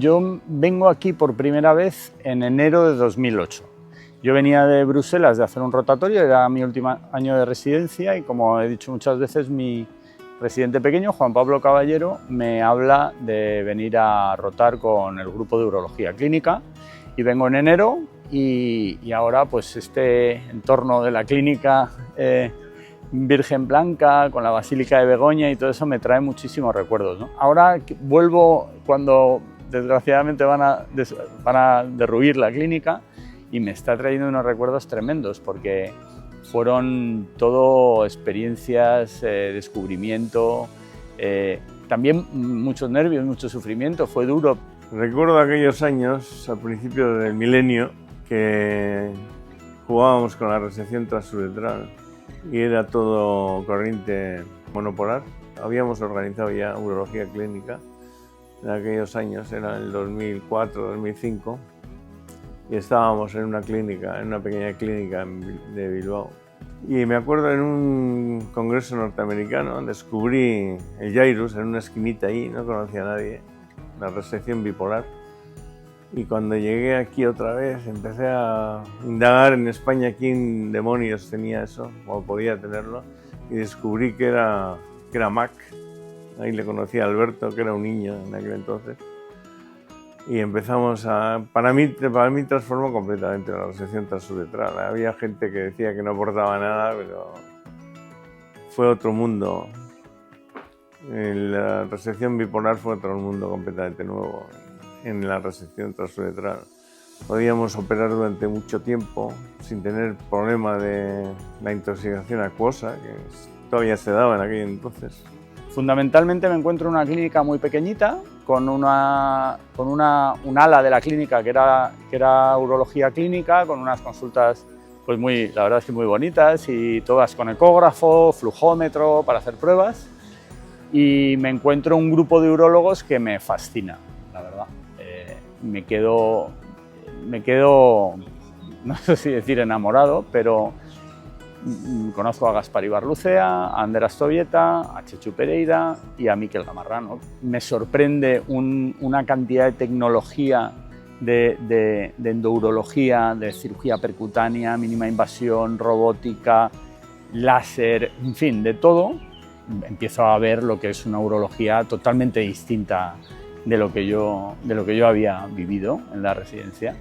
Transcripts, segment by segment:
Yo vengo aquí por primera vez en enero de 2008. Yo venía de Bruselas de hacer un rotatorio, era mi último año de residencia y, como he dicho muchas veces, mi residente pequeño, Juan Pablo Caballero, me habla de venir a rotar con el grupo de urología clínica y vengo en enero y ahora pues este entorno de la clínica Virgen Blanca con la Basílica de Begoña y todo eso me trae muchísimos recuerdos, ¿no? Ahora vuelvo cuando desgraciadamente van a derruir la clínica y me está trayendo unos recuerdos tremendos porque fueron todo experiencias, descubrimiento, también muchos nervios, mucho sufrimiento, fue duro. Recuerdo aquellos años, al principio del milenio, que jugábamos con la resección transuretral y era todo corriente monopolar. Habíamos organizado ya urología clínica en aquellos años, era el 2004, 2005, y estábamos en una clínica, en una pequeña clínica de Bilbao. Y me acuerdo en un congreso norteamericano descubrí el Jairus en una esquinita ahí, no conocía a nadie, la resección bipolar. Y cuando llegué aquí otra vez empecé a indagar en España quién demonios tenía eso, o podía tenerlo, y descubrí que era MAC. Ahí le conocí a Alberto, que era un niño en aquel entonces. Y empezamos a... Para mí transformó completamente la resección transuretral. Había gente que decía que no aportaba nada, pero fue otro mundo. La resección bipolar fue otro mundo completamente nuevo en la resección transuretral. Podíamos operar durante mucho tiempo sin tener problema de la intoxicación acuosa, que todavía se daba en aquel entonces. Fundamentalmente me encuentro en una clínica muy pequeñita, con un ala de la clínica que era urología clínica, con unas consultas pues la verdad es que muy bonitas y todas con ecógrafo, flujómetro para hacer pruebas. Y me encuentro un grupo de urólogos que me fascina, la verdad. Me quedo, no sé si decir enamorado, pero conozco a Gaspar Ibarlucea, a Ander Astovieta, a Chechu Pereira y a Miquel Gamarra, ¿no? Me sorprende una cantidad de tecnología de endourología, de cirugía percutánea, mínima invasión, robótica, láser, en fin, de todo. Empiezo a ver lo que es una urología totalmente distinta de lo que yo había vivido en la residencia.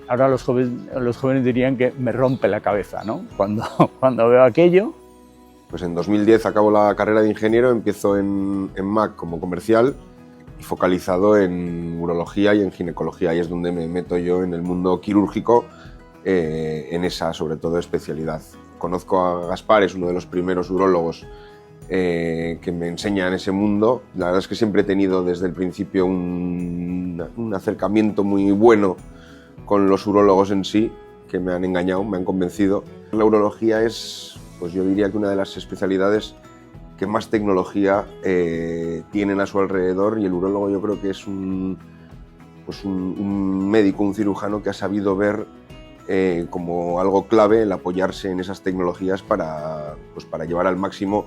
Ahora los jóvenes dirían que me rompe la cabeza, ¿no? Cuando veo aquello. Pues en 2010 acabo la carrera de ingeniero, empiezo en MAC como comercial y focalizado en urología y en ginecología. Ahí es donde me meto yo en el mundo quirúrgico, en esa, sobre todo, especialidad. Conozco a Gaspar, es uno de los primeros urólogos que me enseña en ese mundo. La verdad es que siempre he tenido desde el principio un acercamiento muy bueno con los urólogos en sí, que me han engañado, me han convencido. La urología es, pues yo diría que una de las especialidades que más tecnología tienen a su alrededor, y el urólogo yo creo que es un médico, un cirujano que ha sabido ver como algo clave el apoyarse en esas tecnologías para llevar al máximo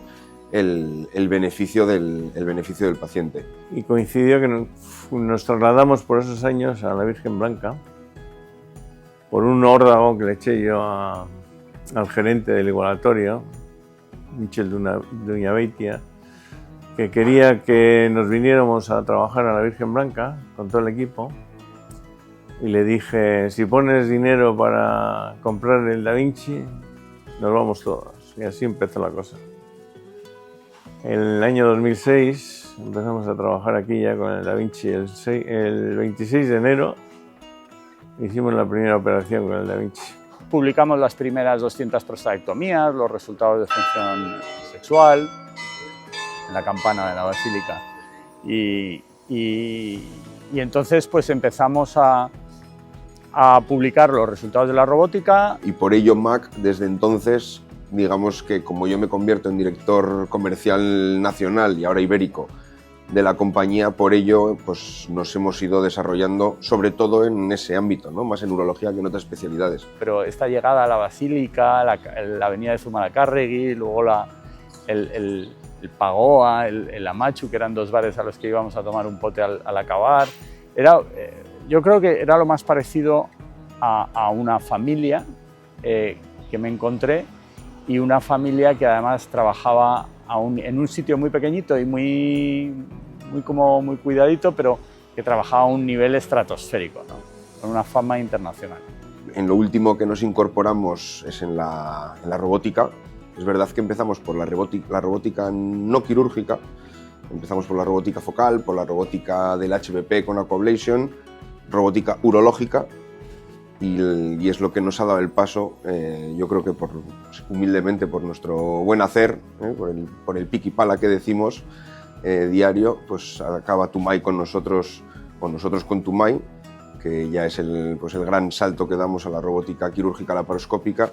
el beneficio del paciente. Y coincidió que nos trasladamos por esos años a la Virgen Blanca por un órdago que le eché yo al gerente del igualatorio, Michel de Uñabeitia, que quería que nos viniéramos a trabajar a la Virgen Blanca con todo el equipo. Y le dije, si pones dinero para comprar el Da Vinci, nos vamos todos. Y así empezó la cosa. En el año 2006 empezamos a trabajar aquí ya con el Da Vinci. El 26 de enero hicimos la primera operación con el Da Vinci. Publicamos las primeras 200 prostatectomías, los resultados de función sexual, en la campana de la Basílica. Y entonces pues empezamos a publicar los resultados de la robótica. Y por ello MAC, desde entonces, digamos que como yo me convierto en director comercial nacional y ahora ibérico de la compañía, por ello pues nos hemos ido desarrollando sobre todo en ese ámbito, ¿no? Más en urología que en otras especialidades. Pero esta llegada a la Basílica, la avenida de Zumalacárregui, luego Pagoa, el Amachu, que eran 2 bares a los que íbamos a tomar un pote al acabar. Yo creo que era lo más parecido a una familia que me encontré, y una familia que además trabajaba en un sitio muy pequeñito y muy cuidadito, pero que trabajaba a un nivel estratosférico, ¿no? Con una fama internacional. En lo último que nos incorporamos es en la robótica. Es verdad que empezamos por la robótica no quirúrgica, empezamos por la robótica focal, por la robótica del HPP con Aquablation, robótica urológica, y es lo que nos ha dado el paso, yo creo que humildemente por nuestro buen hacer, por el pique y pala que decimos diario, pues acaba Tumay con nosotros con Tumay, que ya es el gran salto que damos a la robótica quirúrgica laparoscópica,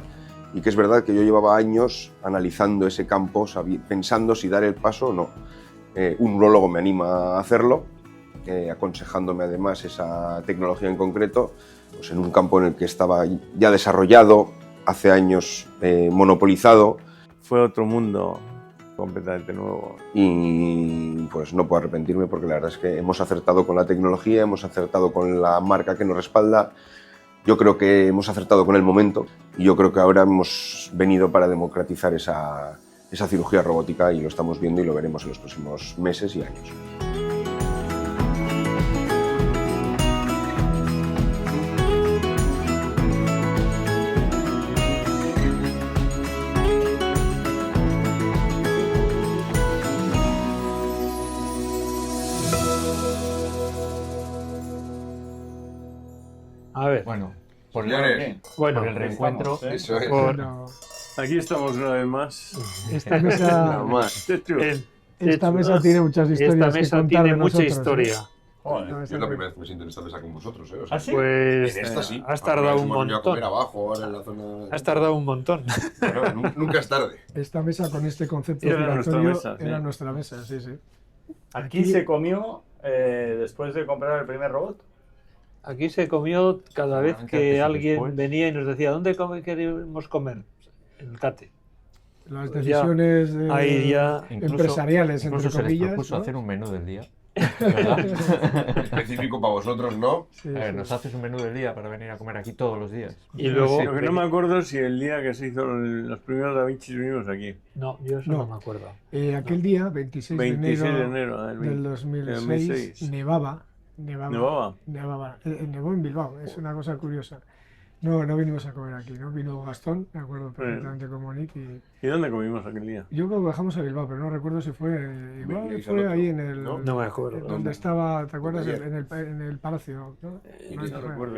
y que es verdad que yo llevaba años analizando ese campo, pensando si dar el paso o no. Un urólogo me anima a hacerlo, aconsejándome además esa tecnología en concreto, pues en un campo en el que estaba ya desarrollado, hace años monopolizado. Fue otro mundo completamente nuevo. Y pues no puedo arrepentirme, porque la verdad es que hemos acertado con la tecnología, hemos acertado con la marca que nos respalda. Yo creo que hemos acertado con el momento, y yo creo que ahora hemos venido para democratizar esa cirugía robótica, y lo estamos viendo y lo veremos en los próximos meses y años. A ver, Bueno, bueno, por el reencuentro. Eso es. bueno, Aquí estamos una vez más. esta mesa, Nada más. esta mesa tiene muchas historias. Esta mesa que contar tiene de mucha nosotros, historia. Joder. No, Yo esta es la vez- primera vez que me siento en esta mesa con vosotros, ¿eh? O sea, ¿Ah, sí? Pues en esta sí. has tardado un Hemos venido a comer montón. abajo, ahora en la zona... Has tardado un montón. Bueno, nunca es tarde. Esta mesa con este concepto Era nuestra giratorio mesa, sí. era nuestra mesa, sí, sí. Aquí se comió después de comprar el primer robot. Aquí se comió cada vez Antes que y alguien después. venía y nos decía, ¿dónde queremos comer? En el CATE. Las Pues ya, decisiones ahí ya. empresariales, entre incluso se les comillas. propuso ¿no? hacer un menú del día. ¿Verdad? Específico para vosotros, ¿no? Sí, A ver, sí. nos haces un menú del día para venir a comer aquí todos los días. Y luego. Lo que no me acuerdo es si el día que se hizo los primeros Da Vinci vinimos aquí. No, yo eso No. no me acuerdo. Aquel día, 26 de 26 de enero, enero del 2006, nevaba. ¿Nevaba? Nevó en Bilbao, es una cosa curiosa. No vinimos a comer aquí, ¿no? Vino Gastón, me acuerdo perfectamente con Monique. ¿Y dónde comimos aquel día? Yo creo que bajamos a Bilbao, pero no recuerdo si fue. Igual Veníais al fue otro, ahí en el. ¿no? No me acuerdo. Donde ¿Dónde? estaba, ¿te acuerdas? Ayer. En el palacio, ¿no? No, no no fue. recuerdo.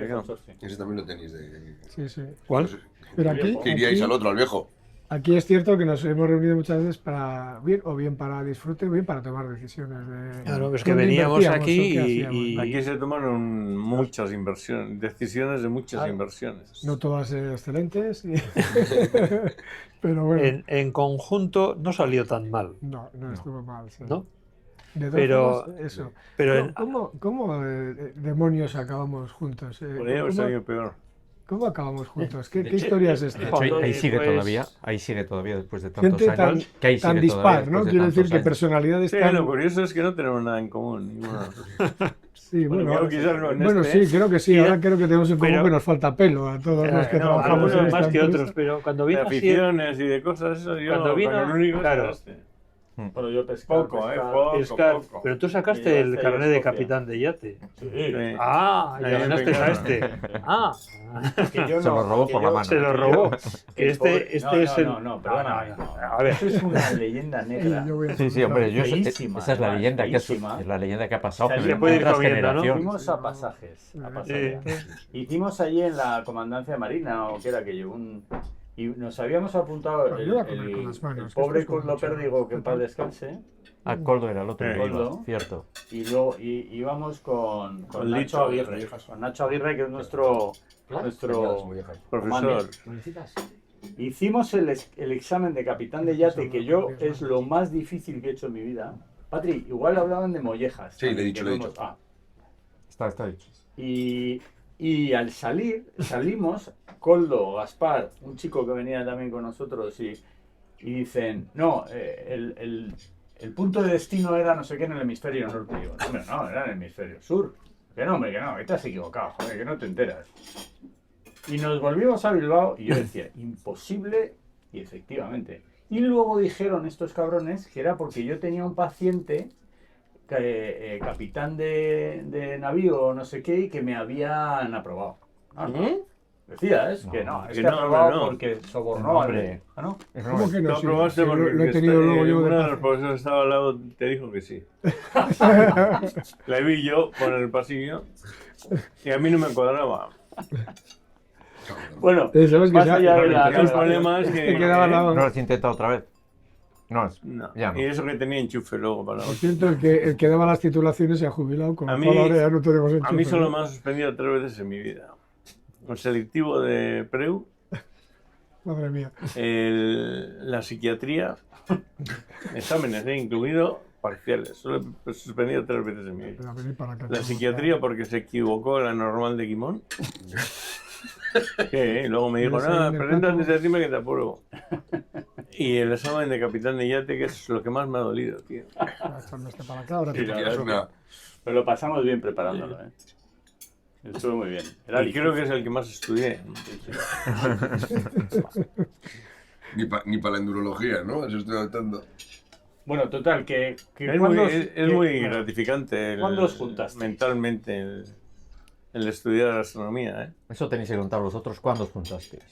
Ese también lo tenéis de... Sí, sí. ¿Cuál? Pero aquí, Que iríais al otro, al viejo. aquí es cierto que nos hemos reunido muchas veces para bien para disfrute, o bien para tomar decisiones. Claro, es que ¿dónde veníamos invertíamos aquí o qué y- hacíamos? Aquí se tomaron muchas inversiones, decisiones de muchas Claro. inversiones. No todas excelentes, pero bueno, En conjunto no salió tan mal, no estuvo mal. Sí. ¿no? De todas Pero- formas, eso. Pero en- ¿Cómo demonios acabamos juntos? Podría haber salido peor. ¿Cómo acabamos juntos? ¿Qué historia es De esta? hecho, ahí Joder, sigue pues- todavía después de tantos Gente tan, años. Que ahí tan sigue todavía dispar, ¿no? después de Quiero decir tantos que años. personalidades Sí, tan... lo curioso es que no tenemos nada en común. Ninguno. Sí, Bueno, bueno, creo que quizás con bueno, este, sí, creo que sí. Sí, Ahora creo que tenemos en común pero- que nos falta pelo a todos los que no, trabajamos en algunos esta más que empresa. otros, pero cuando de vino así, aficiones y de cosas, eso yo Cuando vino, el único claro. era este. Bueno, yo pescar, Poco, pescar. poco, pescar, poco. pero tú Me sacaste el llevaste carnet a de Escocia. capitán de yate. Sí. Sí. Ah, ya Ahí ganaste venga. a este. Ah, Que yo Se lo robó por la mano. se lo robó. Que El este pobre- es el. No, perdona. A ver, Eso es una leyenda negra. Yo voy a Sí, sí, hombre, Feísima, esa es la además, leyenda que feísima. es la leyenda que ha pasado Se generación puede ir tras comiendo, ¿no? generación. Fuimos a pasajes. A pasajes. Hicimos allí en la comandancia marina, o que era aquello, y nos habíamos apuntado Pues el, yo voy a comer el- con las manos, el que pobre esto es Coldo mucho. Pérdigo, que en paz descanse, Ah, Coldo era el otro que Coldo. iba, cierto. y luego íbamos con Con Nacho Lito, Aguirre, con Nacho Aguirre, que es nuestro Profesor. Hicimos el examen de capitán de yate, que yo es lo más difícil que he hecho en mi vida. Patri, igual hablaban de mollejas. Sí, le he dicho, que le he fuimos- dicho. Está dicho. Y al salimos, Coldo, Gaspar, un chico que venía también con nosotros, y dicen, no, el punto de destino era no sé qué en el hemisferio norte. Digo, no, hombre, no, era en el hemisferio sur. Que no, hombre, que no, que te has equivocado, joder, que no te enteras. Y nos volvimos a Bilbao y yo decía, imposible, y efectivamente. Y luego dijeron estos cabrones que era porque yo tenía un paciente, capitán de navío o no sé qué, y que me habían aprobado. No, no. Decía, es que no, es que aprobado porque sobornó al... ¿Ah, no? ¿Cómo que no? Tú Sí, aprobaste sí, porque lo he tenido luego yo de uno de paz. los profesores que estaba al lado te dijo que sí. La vi yo por el pasillo y a mí no me cuadraba. Bueno, Eso es que más ya- allá de El la... problema es que... Te quedaba al lado. ¿No lo has intentado otra vez? No, No. ya no. Y eso que tenía enchufe luego para... Por cierto, el que daba las titulaciones se ha jubilado, con A lo mí- cual ahora ya no tenemos A enchufe, mí solo ¿no? me han suspendido 3 veces en mi vida. El selectivo de Preu, Madre mía. la psiquiatría, exámenes, incluido parciales. Solo he suspendido 3 veces en mi vida. Pero venir para acá. La psiquiatría porque se equivocó en la normal de Quimón. Y luego me dijo, Pero nada, ese presenta mercado- antes de decirme que te apruebo. Y el examen de capitán de yate, que es lo que más me ha dolido, tío. Echarme para acá, ahora Sí, te la toca. verdad es Una- Pero lo pasamos bien preparándolo, ¿eh? Estuvo muy bien. Era Y creo que es el que más estudié. Ni para la endurología, ¿no? Eso estoy notando. Bueno, total, que Es muy, ¿cuándo- es que- muy bueno, gratificante ¿cuándo os juntasteis? mentalmente el estudiar astronomía, ¿eh? Eso tenéis que contar vosotros. ¿Cuándo os juntasteis?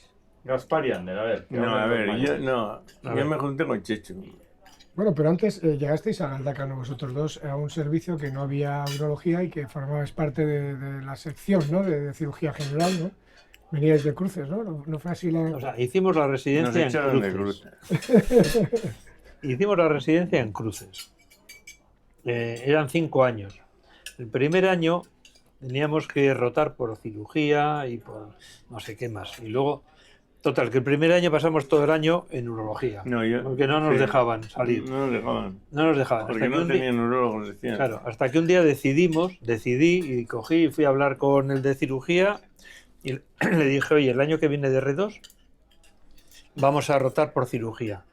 Gaspar y Ander, a ver. que No, hablen a los ver, mayores. yo me junté con Chechu. Bueno, pero antes llegasteis a Galdacano vosotros dos, a un servicio que no había urología y que formabais parte de la sección, ¿no? De cirugía general, ¿no? Veníais de Cruces, ¿no? ¿No fue así la...? O sea, hicimos la Nos residencia en echaron de Cruces. cruz. Hicimos la residencia en Cruces. Eran 5 años. El primer año teníamos que rotar por cirugía y por no sé qué más. Y luego, total, que el primer año pasamos todo el año en urología. No, Porque no nos sí. dejaban salir. No nos dejaban. No nos dejaban. Porque Hasta que no un día- tenían neurólogos, decían. Claro, hasta que un día decidí y cogí y fui a hablar con el de cirugía y le dije, oye, el año que viene de R2 vamos a rotar por cirugía.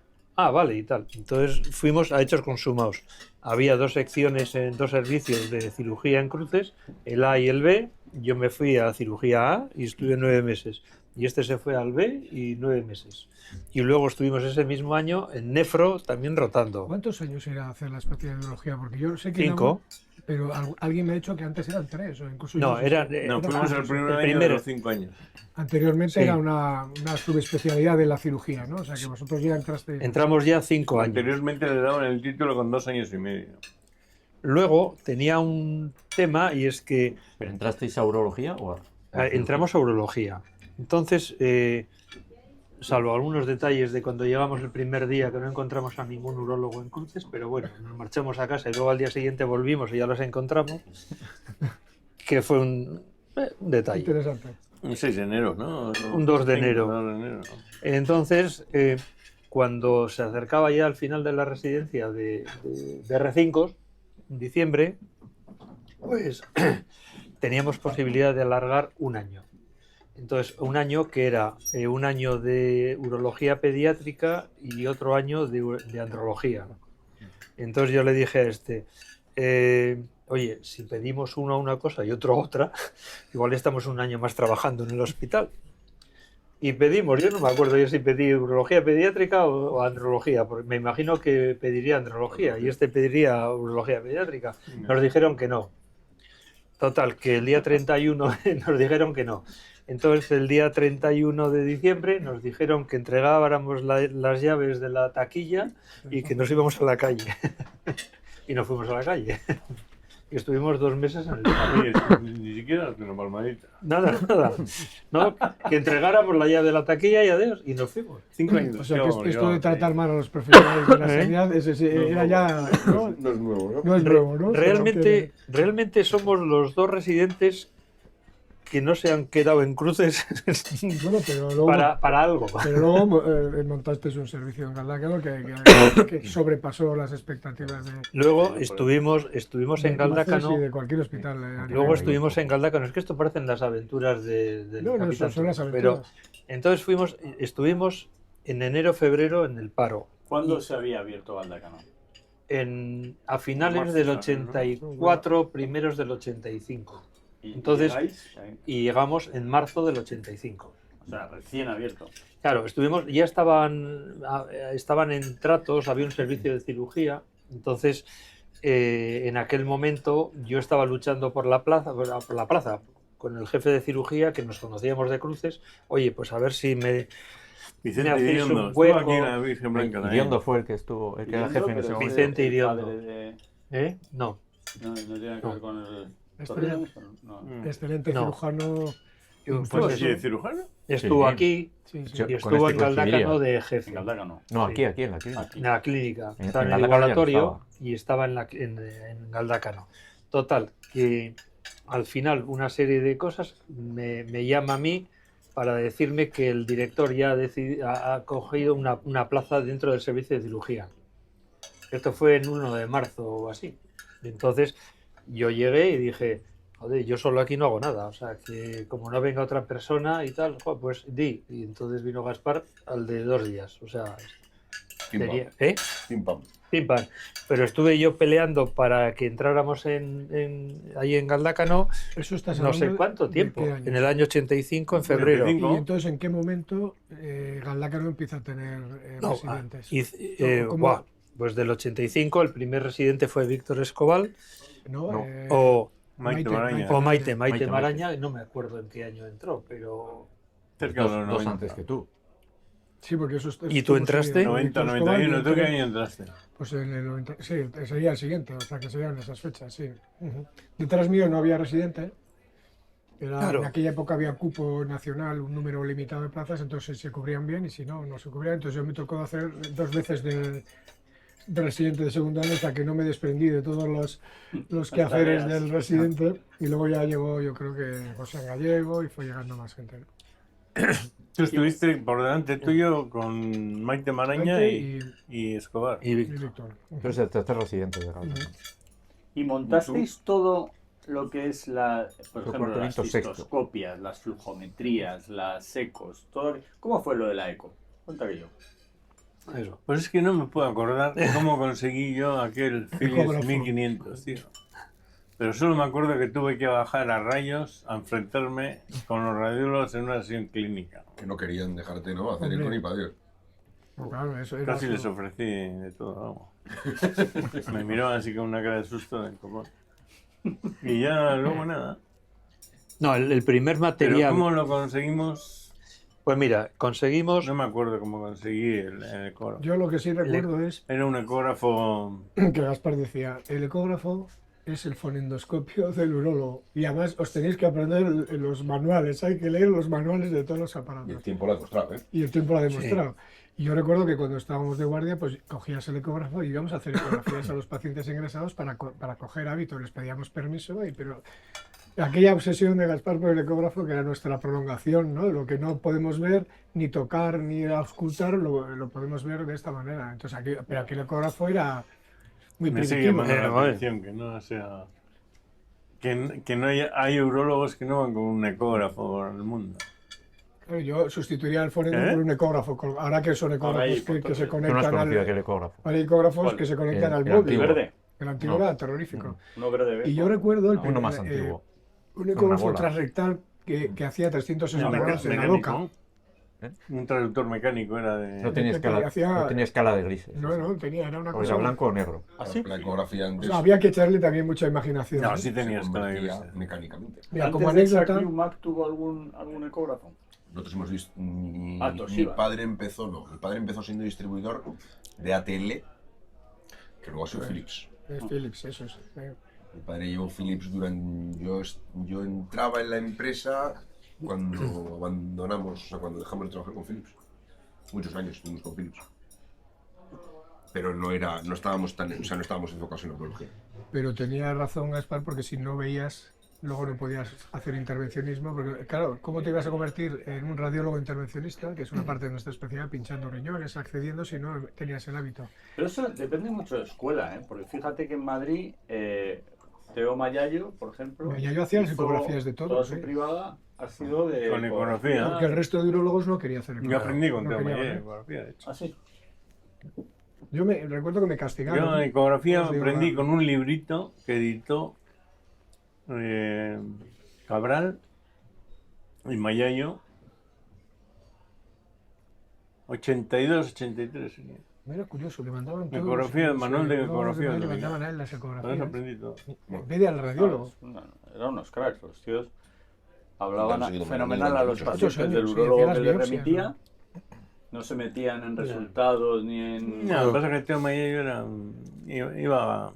Ah, vale, y tal. Entonces fuimos a Hechos Consumados. Había 2 secciones en 2 servicios de cirugía en Cruces, el A y el B. Yo me fui a cirugía A y estuve 9 meses. Y este se fue al B y 9 meses. Y luego estuvimos ese mismo año en Nefro también rotando. ¿Cuántos años era a hacer la especialidad de urología? Porque yo sé que... 5. Pero alguien me ha dicho que antes eran 3, o incluso... No, yo sé era... si- No, fuimos el primer el año de primero. los 5 años. Anteriormente Sí. era una subespecialidad de la cirugía, ¿no? O sea, que vosotros ya entrasteis... Entramos ya 5 años. Anteriormente le daban el título con 2 años y medio. Luego tenía un tema y es que ¿Pero entrasteis a urología o a entramos a urología. Entonces, salvo algunos detalles de cuando llegamos el primer día que no encontramos a ningún urólogo en Cruces, pero bueno, nos marchamos a casa y luego al día siguiente volvimos y ya los encontramos, que fue un detalle. Interesante. Un 6 de enero, ¿no? Un 2 de 5, enero. 2 de enero. Entonces, cuando se acercaba ya al final de la residencia de R5, en diciembre, pues teníamos posibilidad de alargar un año. Entonces, un año que era un año de urología pediátrica y otro año de andrología. Entonces yo le dije a este, oye, si pedimos uno a una cosa y otro a otra, igual estamos un año más trabajando en el hospital. Y pedimos, yo no me acuerdo yo si pedí urología pediátrica o andrología, porque me imagino que pediría andrología y este pediría urología pediátrica. Nos dijeron que no. Total, que el día 31 nos dijeron que no. Entonces el día 31 de diciembre nos dijeron que entregáramos las llaves de la taquilla y que nos íbamos a la calle. Y nos fuimos a la calle. Y estuvimos 2 meses en el paro. Oye, ni siquiera una palmadita. Nada, nada. ¿No? Que entregáramos la llave de la taquilla y adiós. Y nos fuimos. 5 años. O sea, que llevamos, esto de llevamos tratar ahí. mal a los profesionales de la ¿Eh? sanidad, ese sí, era ya... ¿no? No es nuevo, ¿no? No es nuevo, ¿no? Realmente somos los 2 residentes que no se han quedado en Cruces Bueno, pero luego... para algo. Pero luego montasteis un servicio en Galdacano que sobrepasó las expectativas de... Luego estuvimos en Galdacano. Y de cualquier hospital. a nivel Luego de- estuvimos en Galdacano. Es que esto parecen las aventuras del No, no, Capitán son las Trueno. aventuras. Pero entonces estuvimos en enero, febrero en el paro. ¿Cuándo se había abierto Galdacano? a finales del 84, primeros del 85. Entonces, y llegamos en marzo del 85. O sea, recién abierto. Claro, ya estaban en tratos, había un servicio de cirugía, entonces en aquel momento yo estaba luchando por la plaza con el jefe de cirugía, que nos conocíamos de cruces. Oye, pues a ver si me Vicente hacéis Iriondo, un estuvo hueco. aquí la Virgen Blanca también. Iriondo fue el que era jefe en ese momento. Vicente Iriondo. No, No. no tiene que ver con el... Excelente, No. excelente No. cirujano. ¿Estuvo Pues aquí de cirujano? estuvo Sí. aquí Sí, sí. Yo- y con estuvo este en Galdácano coincidiría. de jefe. En Galdácano. No, Sí. aquí en la clínica. Aquí. En la clínica. En Estaba en el Galdácano ya no laboratorio estaba. y estaba en Galdácano. Total, que al final una serie de cosas me llama a mí para decirme que el director ya ha cogido una plaza dentro del servicio de cirugía. Esto fue en 1 de marzo o así. Entonces yo llegué y dije, joder, yo solo aquí no hago nada. O sea, que como no venga otra persona y tal, pues di. Y entonces vino Gaspar al de 2 días. O sea, Pim, pam. tenía, Pim, pam. pim, pam. Pero estuve yo peleando para que entráramos ahí en Galdácano Eso estás no sé hablando cuánto de tiempo. qué año. En el año 85, en febrero. 85. Y entonces, ¿en qué momento Galdácano empieza a tener No, residentes? ¿Cómo? Buah, pues del 85 el primer residente fue Víctor Escobal ¿No? No. o Maite Maraña. Maite Maite. Maraña, no me acuerdo en qué año entró, pero... Cerca de los Dos 90. antes que tú. Sí, porque eso ¿Y tú entraste? 90, 91. ¿Tú qué año entraste? Pues en el 90, sí, sería el siguiente, o sea que serían esas fechas, sí. Ujú. Detrás mío no había residente. Claro. En aquella época había cupo nacional, un número limitado de plazas, entonces se cubrían bien y si no, no se cubrían. Entonces yo me tocó hacer 2 veces de residente de segundo año hasta que no me desprendí de todos los quehaceres tareas. del residente y luego ya llegó, yo creo que José Gallego y fue llegando más gente, ¿no? Tú estuviste por delante tuyo con Maite Maraña Maite y Escobar. Y y Víctor. Víctor. Tú eres el tercer residente de Galdácano. ¿Y montasteis todo lo que es por Tu ejemplo, las cuartelito sexto. cistoscopias, las flujometrías, las ecos? Todo... ¿Cómo fue lo de la eco? Cuenta que yo. Eso. Pues es que no me puedo acordar cómo conseguí yo aquel Philips Ecógrafo. 1500, tío. Pero solo me acuerdo que tuve que bajar a Rayos a enfrentarme con los radiólogos en una sesión clínica. Que no querían dejarte, ¿no? Hacer Hombre. el con y para Dios. No, claro, eso era Casi les ofrecí de todo, vamos. Me miraban así con una cara de susto de copón. Y ya luego nada. No, el primer Pero material... ¿cómo lo conseguimos? Pues mira, conseguimos... No me acuerdo cómo conseguí el ecógrafo. Yo lo que sí recuerdo es Era un ecógrafo... que Gaspar decía, el ecógrafo es el fonendoscopio del urólogo y además os tenéis que aprender los manuales, hay que leer los manuales de todos los Y el aparatos. tiempo lo ha demostrado, ¿eh? Y el tiempo lo ha demostrado. Y yo recuerdo que cuando estábamos de guardia, pues cogías el ecógrafo y íbamos a hacer ecografías a los pacientes ingresados para coger hábito, les pedíamos permiso, pero aquella obsesión de Gaspar por el ecógrafo, que era nuestra prolongación, ¿no? Lo que no podemos ver, ni tocar, ni auscultar, lo podemos ver de esta manera. Entonces, pero aquel ecógrafo era muy Me sigue primitivo. llamando la vale. atención que no sea... Que no hay urólogos que no van con un ecógrafo por el mundo. Claro, yo sustituiría el fonendo por un ecógrafo. Ahora que son Ahora hay ecógrafos que se fotos. Tú no has conectan conocido al... aquel ecógrafo. Hay ecógrafos ¿Cuál? que se conectan El- al el móvil. antiguo. ¿Verde? El antiguo No. era terrorífico. No verde. Y yo recuerdo Uno más antiguo. un ecógrafo bola. transrectal que hacía 360 grados en la Mecánico. boca. ¿Eh? Un traductor mecánico era de... No tenía que escala, hacía- no tenía escala de grises. No, era una O cosa... era blanco o negro. ¿Ah, sí? La ecografía O antes sea, había que echarle también mucha imaginación. No, ¿eh? sí tenía se escala de convertía grises. mecánicamente. Mira, como ¿Antes de anécdota... Sacri, Mac tuvo algún ecógrafo? Nosotros hemos visto... Mi Toshiba. padre empezó, no. Mi padre empezó siendo distribuidor de ATL, que luego ha sido Philips. Es Philips, eso es. Mi padre llevó Philips durante... Yo entraba en la empresa cuando abandonamos, o sea, cuando dejamos de trabajar con Philips. Muchos años estuvimos con Philips. Pero no estábamos no estábamos enfocados en la urología. Pero tenía razón Gaspar, porque si no veías, luego no podías hacer intervencionismo, porque claro, ¿cómo te ibas a convertir en un radiólogo intervencionista, que es una parte de nuestra especialidad, pinchando riñones, accediendo, si no tenías el hábito? Pero eso depende mucho de escuela, ¿eh? Porque fíjate que en Madrid, Teo Mayayo, por ejemplo, Mayayo hacía las hizo ecografías de todo, Toda sí. su privada ha sido de... Con ecografía. Porque el resto de urólogos no quería hacer Yo ecografía. aprendí con No Teo quería, Mayer, ¿vale? ecografía, de hecho. ¿Ah, sí? Yo me recuerdo que me castigaron. Yo en ecografía Os digo, aprendí va. con un librito que editó Cabral y Mayayo, 82, 83. sería. Era curioso, le mandaban todos. Ecografía, el manual de los ecografía. demás lo le que- mandaban a él las Con eso ecografías. aprendí todo. En vez de al radiólogo. Eran unos cracks, los tíos. Hablaban Han seguido fenomenal a los muchos pacientes años, del sí, urólogo hacían que las les biopsias, remitía. No se metían en resultados ni en... No, lo que pasa es que el tío Mayayo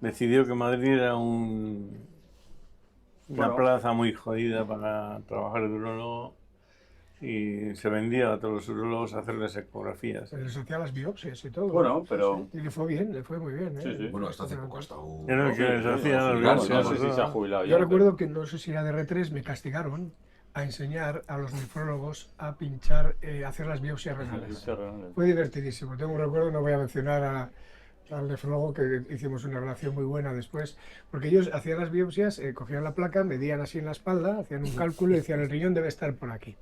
decidió que Madrid era una Bueno. plaza muy jodida para trabajar de urólogo y se vendía a todos los urólogos a hacerles ecografías. Se les hacía las biopsias y todo. Bueno, pero... Y le fue bien, le fue muy bien. ¿eh? Sí, sí. Bueno, hasta hace poco ha estado... Era el que les hacía las Claro, biopsias. No claro, sé si se ha jubilado Yo ya, recuerdo que no sé si era de R3, me castigaron a enseñar a los nefrólogos a pinchar, hacer las biopsias renales. pero- Fue divertidísimo. Tengo un recuerdo, no voy a mencionar al nefrólogo, que hicimos una relación muy buena después, porque ellos hacían las biopsias, cogían la placa, medían así en la espalda, hacían un cálculo y decían el riñón debe estar por aquí.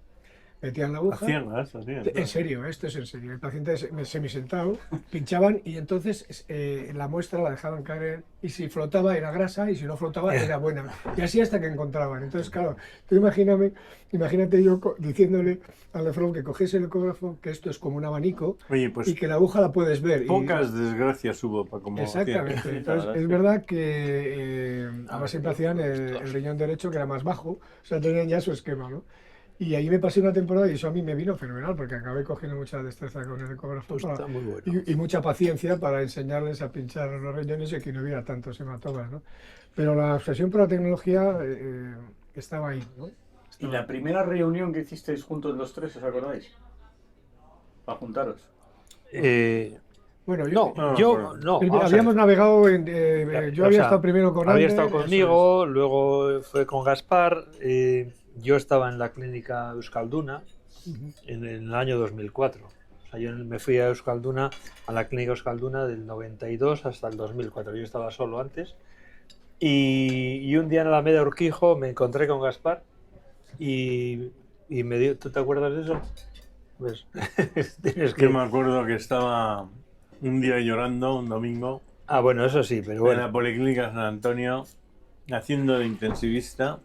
Metían la aguja. Hacían. En serio, esto es en serio. El paciente semisentado, pinchaban y entonces la muestra la dejaban caer y si flotaba era grasa y si no flotaba era buena. Y así hasta que encontraban. Entonces, claro, tú imagínate yo diciéndole al nefrólogo que cogiese el ecógrafo, que esto es como un abanico Oye, pues y que la aguja la puedes ver. pocas desgracias hubo para como Exactamente. hacían. Entonces, es verdad que además siempre hacían el riñón derecho, que era más bajo, o sea, tenían ya su esquema, ¿no? Y ahí me pasé una temporada y eso a mí me vino fenomenal, porque acabé cogiendo mucha destreza con el ecógrafo Está muy bueno. y mucha paciencia para enseñarles a pinchar los riñones y que no hubiera tantos hematomas, ¿no? Pero la obsesión por la tecnología estaba ahí, ¿no? ¿Y la primera reunión que hicisteis juntos los tres, os acordáis? Para juntaros. Bueno, Habíamos habíamos navegado en... yo había estado primero con había Ander, estado eso conmigo, luego fue con Gaspar. Yo estaba en la clínica Euskalduna en el año 2004. O sea, yo me fui a Euskalduna, a la clínica Euskalduna del 92 hasta el 2004. Yo estaba solo antes. Y un día en la Alameda Urquijo me encontré con Gaspar y me dio... ¿Tú te acuerdas de eso? Pues tienes que... Yo me acuerdo que estaba un día llorando, un domingo, Ah, bueno, eso sí, pero en bueno. la Policlínica San Antonio, haciendo de intensivista.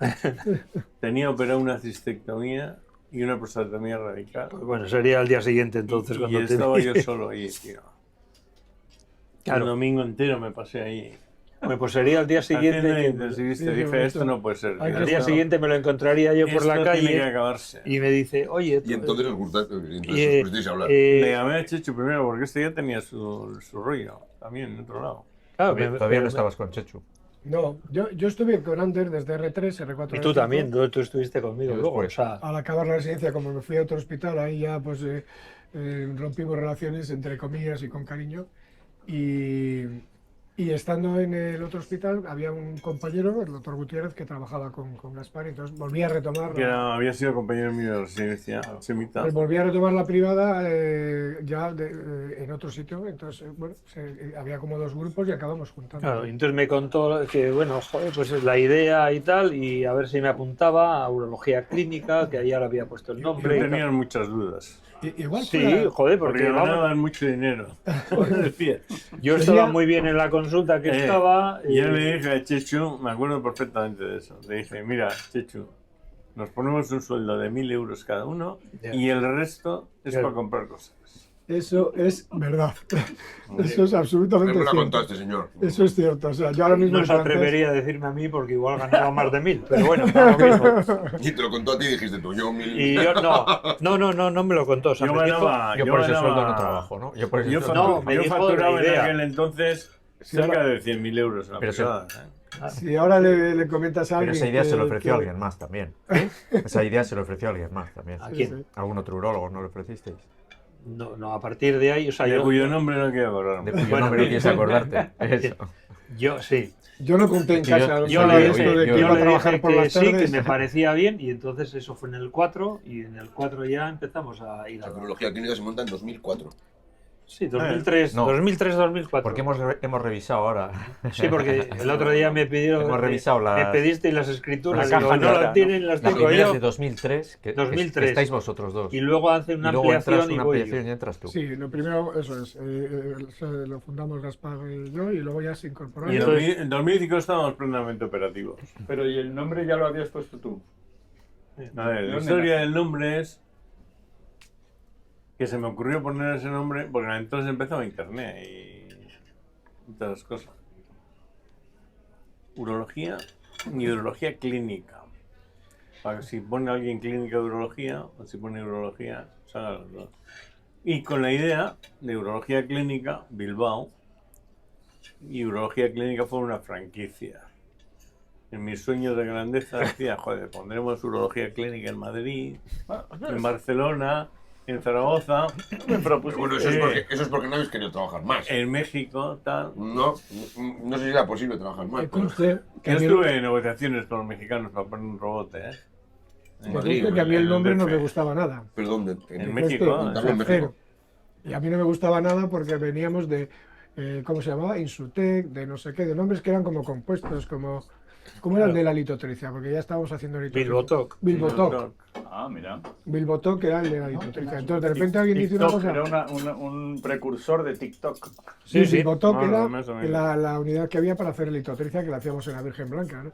Tenía operado una cistectomía y una prostatomía radical. Bueno, sería el día siguiente entonces y cuando te estaba vi. yo solo ahí, tío. Claro. Un domingo entero me pasé ahí. Bueno, pues sería el día siguiente. Haciendo de que- intensivista. Sí, sí, Dije, esto no puede ser. Al El día siguiente me lo encontraría yo por la Esto tiene que calle acabarse. y me dice, oye, Y entonces os y, pusisteis a hablar. Le llamé a Chechu primero porque este ya tenía su rollo, también en otro lado. claro, Todavía no estabas con Chechu. No, yo estuve con Ander desde R3, R4. Y tú R5. también, tú estuviste conmigo Yo luego. O después. sea, Al acabar la residencia, como me fui a otro hospital, ahí ya pues rompimos relaciones, entre comillas y con cariño. Y estando en el otro hospital, había un compañero, el doctor Gutiérrez, que trabajaba con Gaspar, y entonces volví a retomar. Que había sido compañero mío de residencia, Semita. Pues volví a retomar la privada ya en otro sitio, entonces bueno, había como dos grupos y acabamos juntando. claro, y entonces me contó que, bueno, joder, pues es la idea y tal, y a ver si me apuntaba a urología clínica, que ahí ahora había puesto el Yo nombre. y tal. tenía muchas dudas. Igual Sí, fuera- joder, Porque porque vamos, ganaban mucho dinero. Decía. yo estaba muy bien en la consulta que estaba. Yo le dije a Chechu, me acuerdo perfectamente de eso. Le dije, mira, Chechu, nos ponemos un sueldo de 1.000 euros cada uno Ya. y el resto es Claro. para comprar cosas. Eso es verdad. Eso es absolutamente Me lo ha cierto. contado este señor. Eso es cierto. O sea, yo ahora mismo No se me planteas- atrevería a decirme a mí porque igual ganaba más de 1.000, pero bueno, da lo mismo. Y te lo contó a ti y dijiste tú, yo 1.000. Y yo no me lo contó. O sea, Yo me dijo- ganaba, Yo por ese ganaba- sueldo no trabajo, ¿no? Yo por ese Yo, sueldo No, no me yo dijo facturaba la en idea. aquel entonces cerca de 100.000 euros una Pero sí. privada. Si ahora le comentas a Pero alguien. esa idea se lo que- ofreció a que- alguien más también. Esa idea se lo ofreció a alguien más también. ¿A Sí, quién? sí. ¿Algún otro urólogo no lo ofrecisteis? No, a partir de ahí, o sea, De yo, cuyo nombre no quiero acordarme. De cuyo Bueno, nombre no quieres acordarte. Eso. yo sí. Yo no conté en Es que casa yo- Yo nada le de dije, esto de que yo iba a le trabajar dije por que las sí, que tardes. me parecía bien, y entonces eso fue en el 4, y en el 4 ya empezamos a ir a La urología clínica se monta en 2004. Sí, 2003, No. 2003-2004. Porque hemos revisado ahora. Sí, porque el otro día me pidieron. Hemos revisado me las- pedisteis las escrituras. la Digo, caja no negra, las tienen, ¿no? las Las tengo primeras yo. de 2003, que 2003. estáis vosotros dos. Y luego hace Y una luego entras ampliación y una voy ampliación yo. y entras tú. Sí, lo primero, eso es, lo fundamos Gaspar y yo, y luego ya se incorporó. Y en, Entonces- en 2005 estábamos plenamente operativos. Pero ¿y el nombre ya lo habías puesto tú? A ver, la ¿Dónde historia nace? del nombre es que se me ocurrió poner ese nombre porque entonces empezaba Internet y todas las cosas. Urología y urología clínica. Para que si pone alguien clínica de urología o si pone urología, salga los dos. Y con la idea de urología clínica Bilbao, y urología clínica fue una franquicia. En mis sueños de grandeza decía, joder, pondremos urología clínica en Madrid, en Barcelona, en Zaragoza, Pero bueno, eso es porque no habéis querido trabajar más. en México, tal. No sé si era posible trabajar más. Que pero- conste que Yo a mí- estuve en negociaciones con los mexicanos para poner un robot, ¿eh? que Madrid, conste que a mí el en nombre no DF. me gustaba nada. Perdón, En Que México, conste, también en México. cero. Y a mí no me gustaba nada porque veníamos de, ¿cómo se llamaba? Insutec, de no sé qué, de nombres que eran como compuestos, como... ¿Cómo era el de la litotricia? Porque ya estábamos haciendo litotricia. Bilbotoc. Bilbotoc. Ah, mira. Bilbotoc era el de la litotricia. Entonces de repente alguien dice una TikTok cosa... era un precursor de TikTok. Sí, sí. Bilbotoc Bueno, era más o menos. la unidad que había para hacer litotricia que la hacíamos en la Virgen Blanca, ¿no?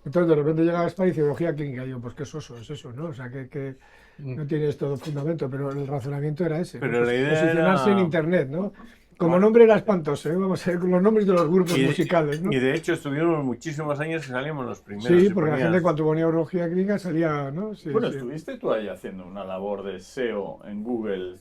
Entonces de repente llega Gaspar y dice cirugía clínica. Y yo, pues qué soso es eso, ¿no? O sea, que no tienes todo fundamento, pero el razonamiento era ese. Pero ¿no? la idea posicionarse era- en internet, ¿no? Como nombre era espantoso, ¿eh? Vamos a ver, con los nombres de los grupos musicales, ¿no? y de hecho estuvimos muchísimos años que salíamos los primeros. Sí, y porque la ponías- gente cuando ponía urología clínica salía, ¿no? Sí, Bueno, sí. estuviste tú ahí haciendo una labor de SEO en Google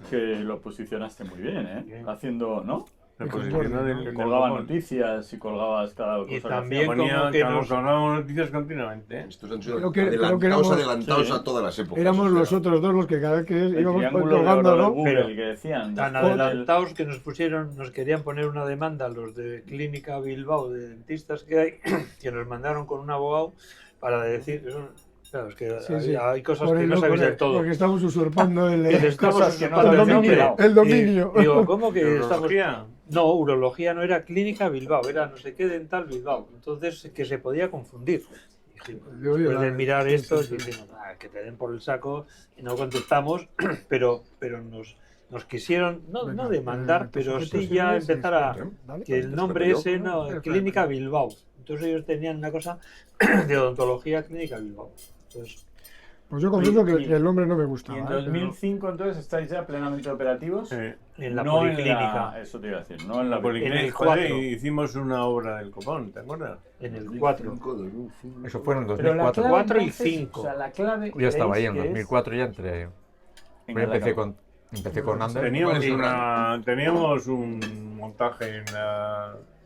que lo posicionaste muy bien, ¿eh? Haciendo, ¿no? La Y con posición Jordi, del- ¿no? Que del colgaba copón. noticias y colgabas cada cosa Y que también hacías. Ponía, como que nos- colgábamos noticias continuamente. ¿eh? Estos han sido Creo que adelantados, éramos- adelantados sí. a todas las épocas. Éramos o sea, los otros dos los que cada vez que El íbamos triángulo de colgando, oro de ¿no? Google Pero que decían. Tan después del- adelantados que nos querían poner una demanda los de Clínica Bilbao, de dentistas que hay, que nos mandaron con un abogado para decir, eso, claro, es que Sí, hay, sí. hay cosas Por que el no sabéis porque- del todo. Porque estamos usurpando el, Que le estamos cosas que no usurpando el se habían dominio. enterado. El dominio. Y digo, ¿cómo que estamos...? Urología. No, urología no era Clínica Bilbao, era no sé qué dental Bilbao. Entonces, que se podía confundir. Dije, Oye, después de mirar sí, esto, sí, sí. dijimos, que te den por el saco y no contestamos, pero nos quisieron, no Venga, demandar, tus pero objetos sí ya finales, empezar a... sí, vale. Que el Te nombre espero yo. ese, no, Espera, Clínica espera. Bilbao. Entonces ellos tenían una cosa de odontología Clínica Bilbao. Entonces, Pues yo confieso que Y- el nombre no me Y gustaba. en ¿eh? Pero- 2005 entonces estáis ya plenamente operativos. en la No policlínica, eso te iba a decir, no en la La policlínica. En el Joder, 4. hicimos una obra del copón, ¿te acuerdas? en el 4. Eso fue en el Pero la 2004. clave, 4 y entonces, 5. O sea, la clave Yo estaba ahí en ¿creéis que 2004 ya entré. es- Yo empecé con Ander. Teníamos un montaje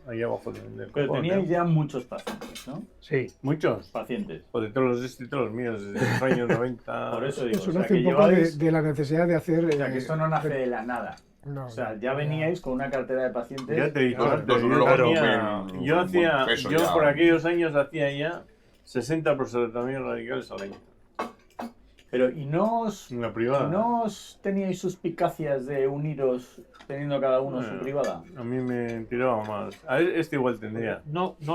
ahí abajo del Pero copón. teníais ¿eh? ya muchos pacientes, ¿no? Sí. Muchos. Pacientes. O de todos los estos, los míos, desde los años 90. Por eso digo, Eso o sea, nace que un poco lleváis- de la necesidad de hacer... o sea, que esto no nace de la nada. No, O sea, ya veníais con una cartera de pacientes. Ya te he dicho Claro, antes, los yo, urólogos hacía- ven yo un hacía, buen peso yo ya. por aquellos años hacía ya 60 prostatectomías radicales al año, Pero, ¿y no os, en la privada. no os teníais suspicacias de uniros teniendo cada uno su Bueno, privada? A mí me tiraba más. A este igual tendría. No, yo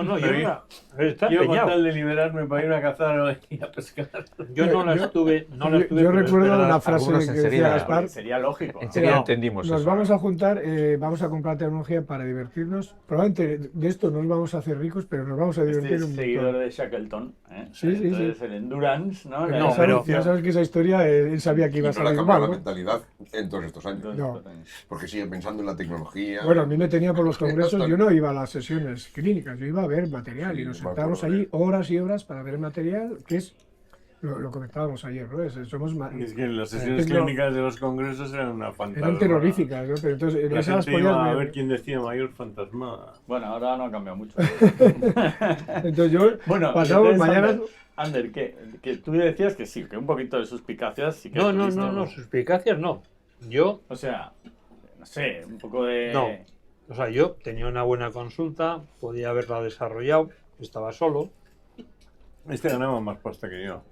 Pero está Yo con empeñado. tal de liberarme para ir a cazar y a pescar. Yo no la estuve, no la estuve. Yo pero recuerdo esperad, una frase algunos que enseguida- decía Gaspar. Sería lógico. ¿no? Enseguida No, entendimos Nos eso. vamos a juntar, vamos a comprar tecnología para divertirnos. Probablemente de esto no nos vamos a hacer ricos, pero nos vamos a Este divertir es un seguidor montón. de Shackleton. ¿eh? Sí, sí, Entonces, sí. el endurance, ¿no? La No, Ya pero- sabes- ya sabes que esa historia él sabía que Y iba a no le ha salir cambiado mal, la ¿no? mentalidad en todos estos años. Entonces, No. Porque sigue pensando en la tecnología. Bueno, a mí me tenía por los congresos, yo no iba a las sesiones clínicas, yo iba a ver material y Sí, nos me sentábamos acuerdo, allí horas y horas para ver material, que es, lo comentábamos ayer, ¿no? Somos Es que las sesiones Es lo- clínicas de los congresos eran una fantasma. eran terroríficas, ¿no? Pero entonces en La esas gente iba podías a ver. ver quién decía mayor fantasmada. Bueno, ahora no ha cambiado mucho. Entonces yo Bueno, pasamos entonces, mañana. Ander, que tú decías que sí, que un poquito de suspicacias sí que No, no, tuviste, no, no, suspicacias no. Yo, O sea, no sé, un poco de... No. o sea, yo tenía una buena consulta, podía haberla desarrollado, estaba solo. Este ganaba más pasta que yo.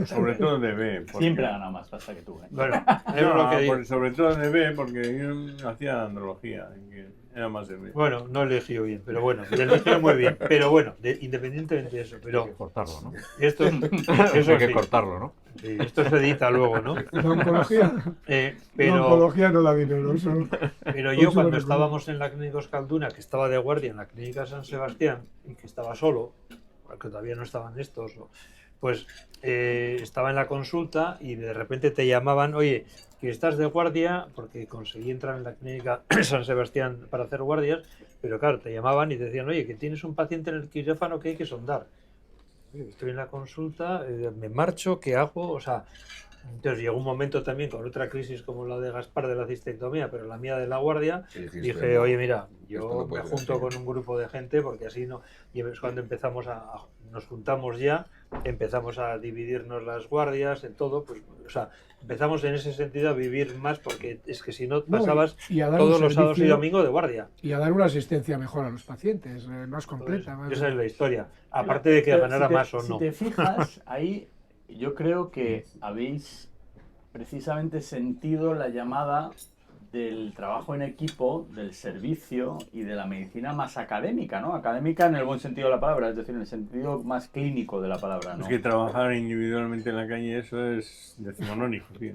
Sobre todo de B. porque- Siempre ha ganado más pasta que tú, ¿eh? Bueno, es No, lo que digo. sobre todo de B, porque yo hacía andrología, que era más de B. Bueno, no eligió bien, pero bueno, le eligió muy bien. Pero bueno, independientemente de eso, Hay pero que cortarlo, ¿no? esto, eso Hay que sí, cortarlo, ¿no? sí, esto se edita luego, ¿no? La oncología, la Pero, oncología no da dinero. Eso. pero Eso yo lo cuando recuerdo. estábamos en la clínica Euskalduna, que estaba de guardia en la clínica San Sebastián y que estaba solo, porque todavía no estaban estos, pues estaba en la consulta y de repente te llamaban, oye, que estás de guardia, porque conseguí entrar en la clínica San Sebastián para hacer guardias, pero claro, te llamaban y te decían, oye, que tienes un paciente en el quirófano que hay que sondar. Oye, estoy en la consulta, me marcho, ¿qué hago? O sea, entonces llegó un momento también con otra crisis como la de Gaspar de la cistectomía, pero la mía de la guardia, Sí, dijiste, dije, no, oye, mira, esto yo no puede me ser junto así. con un grupo de gente porque así no. Y es cuando empezamos nos juntamos ya, empezamos a dividirnos las guardias, en todo, pues, o sea, empezamos en ese sentido a vivir más porque es que si no No, pasabas y a dar todos un los sábados y servicio- domingos de guardia. Y a dar una asistencia mejor a los pacientes, más completa. Pues, más- esa es la historia. Aparte de que Pero ganara si te- más o si no. te fijas, ahí yo creo que habéis precisamente sentido la llamada del trabajo en equipo, del servicio y de la medicina más académica, ¿no? Académica en el buen sentido de la palabra, es decir, en el sentido más clínico de la palabra, ¿no? Es que trabajar individualmente en la calle, eso es decimonónico, tío.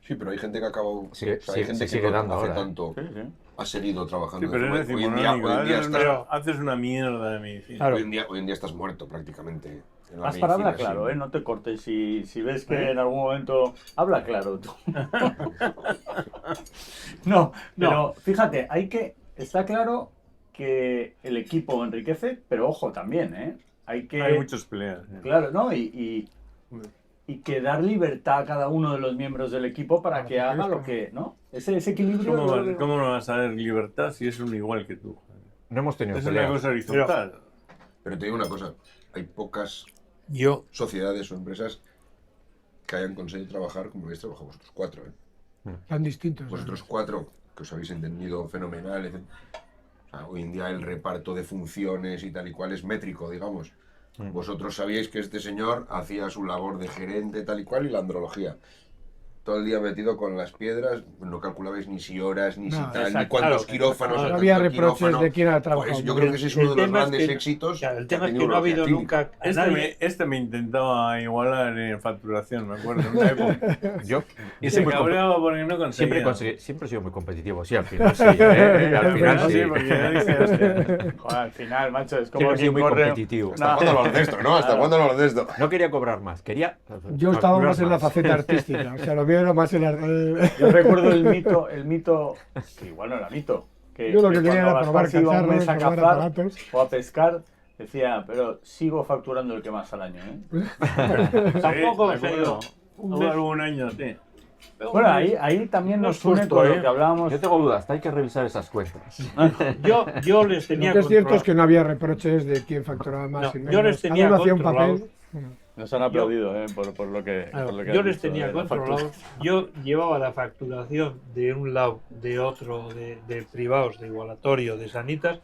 Sí, pero hay gente que ha acabado. Sigue- o sea, hay sigue- gente sigue que no dando hace ahora, ¿eh? tanto, Sí, sí. ha seguido trabajando. Sí, pero de es forma- decimonónico. hoy en día estás- Haces una mierda de medicina. Claro. hoy en día estás muerto prácticamente. en la Vas para hablar medicina, claro, sí. ¿eh? No te cortes. Si ves que en algún momento... Habla claro tú. No, pero fíjate, está claro que el equipo enriquece, pero ojo también, ¿eh? Hay que... Hay muchos peleas. Claro, ¿no? Y que dar libertad a cada uno de los miembros del equipo para que haga lo que... ¿no? Ese equilibrio... ¿Cómo, yo lo veo- ¿Cómo no vas a dar libertad si es un igual que tú? No hemos tenido Es una peleas. cosa horizontal. Pero te digo una cosa: hay pocas Yo, sociedades o empresas que hayan conseguido trabajar como habéis trabajado vosotros cuatro. Tan distintos. Vosotros cuatro, que os habéis entendido fenomenal. O sea, hoy en día el reparto de funciones y tal y cual es métrico, digamos. Vosotros sabíais que este señor hacía su labor de gerente tal y cual y la andrología. Todo el día metido con las piedras, no calculabais ni si horas, ni si No, tal, ni exacto, cuántos claro, quirófanos. No tanto había reproches quirófano. de quién ha Pues trabajado. yo creo que ese es uno de los tema es grandes que- éxitos. claro, el que ha tema es que tenido no ha habido urología clínica. nunca a nadie... Este me intentaba igualar en facturación, me acuerdo, en una época. Yo Y se siempre, cabreaba porque no conseguía. siempre he sido muy competitivo, sí, al final sí. Al final No, sí. sí, porque yo dije, hostia, Joder, al final, macho, es como Siempre he sido quien muy corre... competitivo. ¿Hasta cuándo lo de esto, no? ¿Hasta cuándo lo de esto? No quería cobrar más, quería. Yo estaba facturar más en la faceta artística, o sea, lo mío era más Yo recuerdo el mito, que igual no era mito, que, Yo lo que quería cuando era probar Gaspar se iba un cacharros, mes a probar cazar aparatos. o a pescar, decía, pero sigo facturando el que más al año, ¿eh? Tampoco sí, se ha me ido. acuerdo. Hubo algún año, sí. Bueno, ahí también No nos es une justo, con ¿eh? lo que hablábamos. Yo tengo dudas, hay que revisar esas cuentas. Yo les tenía Lo que es cierto controlado. es que no había reproches de quién facturaba más. No, y yo menos. les tenía Cada uno hacía un controlados. papel. Nos han aplaudido por lo que, Claro, por lo que yo has les dicho tenía de la factura. controlados. Yo llevaba la facturación de un lado, de otro, de privados, de igualatorio, de sanitas,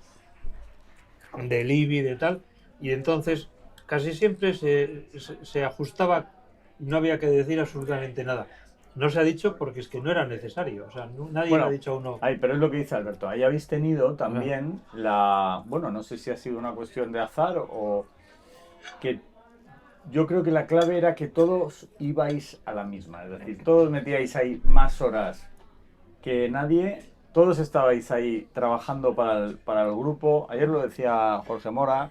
del IBI, de tal, y entonces casi siempre se ajustaba, no había que decir absolutamente nada. No se ha dicho porque es que no era necesario, o sea, nadie Bueno, le ha dicho a uno. Ay, pero es lo que dice Alberto. Ahí habéis tenido también bueno, no sé si ha sido una cuestión de azar o que yo creo que la clave era que todos ibais a la misma. Es decir, todos metíais ahí más horas que nadie. Todos estabais ahí trabajando para el grupo. Ayer lo decía Jorge Mora,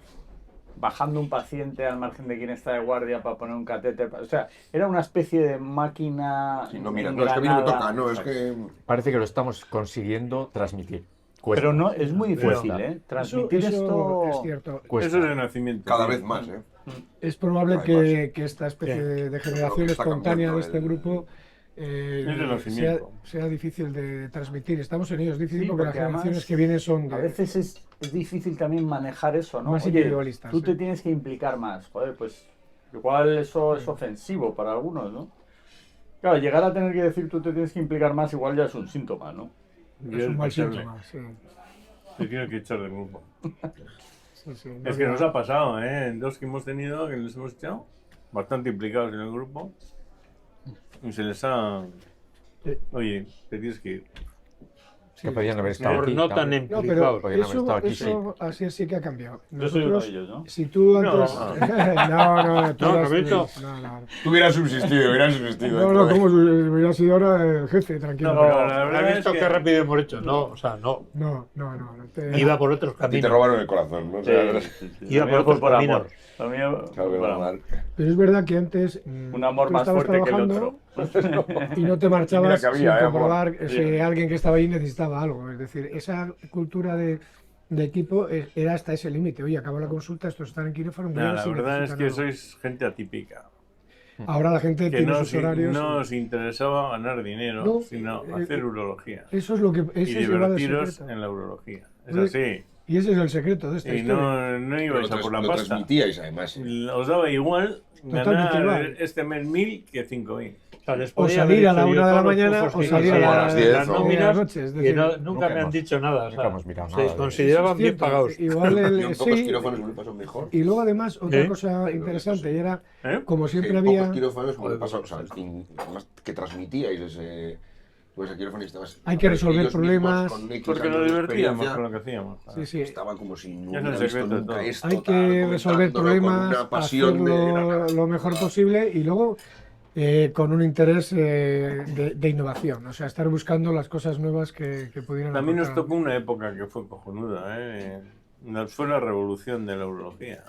bajando un paciente al margen de quien está de guardia para poner un catéter. O sea, era una especie de máquina. Sí, no, mira, no es que a mí no me engranada. toca, no, es que. Parece que lo estamos consiguiendo transmitir. Cuesta. Pero no, es muy difícil, Cuesta. ¿eh? Transmitir Eso esto. es cierto. Cuesta. Eso es de nacimiento. Cada sí. vez más, ¿eh? Es probable Hay que esta especie de generación Lo que está espontánea cambiando de este el- grupo Es de nacimiento. sea difícil de transmitir. Estamos en ello, es difícil Sí, porque las porque además generaciones que vienen son A de- veces es difícil también manejar eso, ¿no? Más Oye, individualistas, tú sí. te tienes que implicar más. Joder, pues igual eso es ofensivo para algunos, ¿no? Claro, llegar a tener que decir tú te tienes que implicar más igual ya es un síntoma, ¿no? es un mal Echarle. síntoma. Sí, Te tiene que echar del grupo. sí, sí. Es que nos ha pasado, ¿eh? En dos que hemos tenido, que nos hemos echado. bastante implicados en el grupo y se les ha... Oye, te tienes que ir. Que podían haber estado No, aquí. no tan también. No, implicados. pero Podrían haber estado aquí, eso así sí que ha cambiado. Yo soy uno de Nosotros, ellos, ¿no? si tú No. antes... no, tú No, eras- Roberto. no. Tú hubieras subsistido, hubieras subsistido. No, como si hubiera sido ahora el jefe, tranquilo. No, pero la verdad ¿Has es visto que... qué rápido hemos hecho? No, o sea, no. No. Iba por otros A ti te caminos. robaron el corazón, ¿no? O Sí, sea, sí, sí. Iba Lo mío por fue por otros amor. Lo mío, claro que por va amor. mal. Pero es verdad que antes Un amor tú más estabas fuerte que el trabajando otro. y no te marchabas Mira que había, sin amor. comprobar si Sí. alguien que estaba ahí necesitaba algo. Es decir, esa cultura de equipo era hasta ese límite. Oye, acabó la consulta, estos están en quirófano. voy a Nah, ver la si verdad es necesitan que algo. sois gente atípica. Ahora la gente Que tiene no sus os, horarios. no os interesaba ganar dinero, No, sino hacer urología. Eso es lo que Y ese es igual el divertiros secreto. en la urología. Es Pues, así. Y ese es el secreto de esta Y historia. no Pero ibais a por la lo pasta. transmitíais, además. Os daba igual Totalmente ganar igual. este mes 1.000 que 5.000. O sea, les O podía salir a haber la dicho 1 de yo la todos los mañana trufos o que salir a hice a las las 10, las ¿no? nóminas, noche. Es y decir, nunca Nunca me han hemos- dicho nada. O nunca sea, hemos mirado se nada de consideraban eso es bien cierto. pagados. Igual Yo el, en pocos sí, quirófanos me lo paso mejor. y luego además otra ¿Eh? cosa interesante y era ¿Eh? como siempre En había pocos quirófanos me lo paso, o sea, además que transmitíais ese... Pues a quirófano y estabas... Hay que resolver ellos problemas, mismos, con X Porque años nos de divertíamos experiencia, con lo que hacíamos. sí, sí, Estaban como si no Es el hubiera visto secreto de nunca todo. esto. hay tal, que resolver comentándolo con problemas, una pasión hacerlo de... lo mejor posible y luego con un interés de innovación, o sea, estar buscando las cosas nuevas que pudieran También nos aportar. tocó una época que fue cojonuda, ¿eh? Fue la revolución de la urología.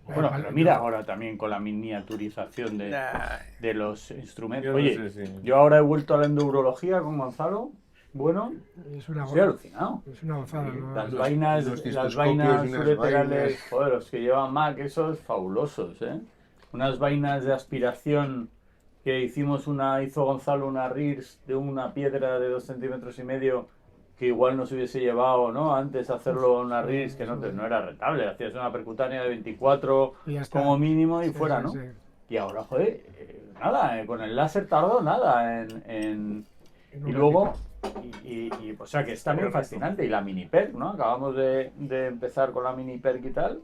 Bueno, pero mira ahora también con la miniaturización Nah, de los instrumentos. yo no Oye, sé si- yo ahora he vuelto a la endourología con Gonzalo. Bueno, Es una, estoy alucinado. es una gozada, ¿no? Las Los- vainas, los las cistoscopios vainas y unas ureterales, vainas. joder, los que llevan Mac, esos fabulosos, ¿eh? Unas vainas de aspiración que hizo Gonzalo una RIRS de una piedra de 2,5 centímetros que igual nos hubiese llevado, ¿no? Antes hacerlo una RIRS que no era rentable, hacías una percutánea de 24 Y ya está. como mínimo y Sí, fuera, sí, ¿no? sí. Y ahora, joder, nada, con el láser tardó nada en En y un luego, o sea que es también fascinante. Y la mini perk, ¿no? Acabamos de empezar con la mini perk y tal.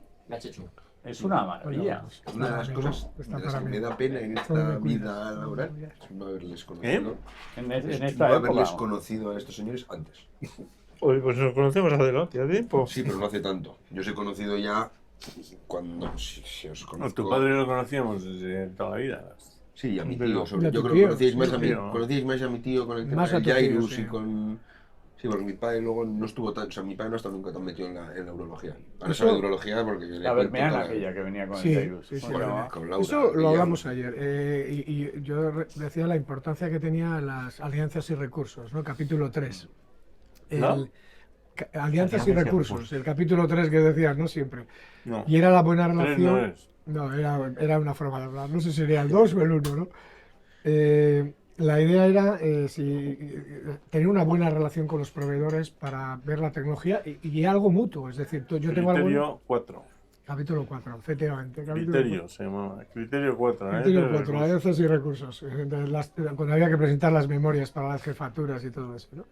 Es una maravilla. Una de las Para mí, cosas está de las para que mí. me da pena en Todo esta me cuida. vida laboral es no haberles ¿Eh? conocido. En Es esta no haberles época. conocido a estos señores antes. Oye, pues nos conocemos adelante, a tiempo. Sí, pero no hace tanto. Yo os he conocido ya cuando... Si os No, conozco... tu padre lo conocíamos desde toda la vida. Sí, y a mi Pero- tío, Y a sobre tu yo creo tío, que conocíais más, sí, a mi, pero- conocíais más a mi tío con el tema Más a del tu tío, Jairus sí. y con... Sí, porque mi padre luego no estuvo tan... O sea, mi padre no ha estado nunca tan metido en la urología. Ahora Eso- sabe de urología porque... le La cuento bermeana toda- aquella que venía con Sí, el virus. sí, sí. ¿Cómo se llamaba? con Laura. Eso lo ella- hablamos ayer y yo decía la importancia que tenía las alianzas y recursos, ¿no? Capítulo 3. ¿No? Alianzas y recursos, el capítulo 3 que decías, ¿no? Siempre. No, Y era la buena tres relación. no es. No, era una forma de hablar. No sé si sería el 2 o el 1, ¿no? La idea era tener una buena relación con los proveedores para ver la tecnología y algo mutuo. Es decir, yo tengo algo. Criterio 4. Capítulo 4, efectivamente. capítulo Criterio se llamaba. Criterio 4. Criterio 4, alianzas y recursos. Cuando había que presentar las memorias para las jefaturas y todo eso, ¿no?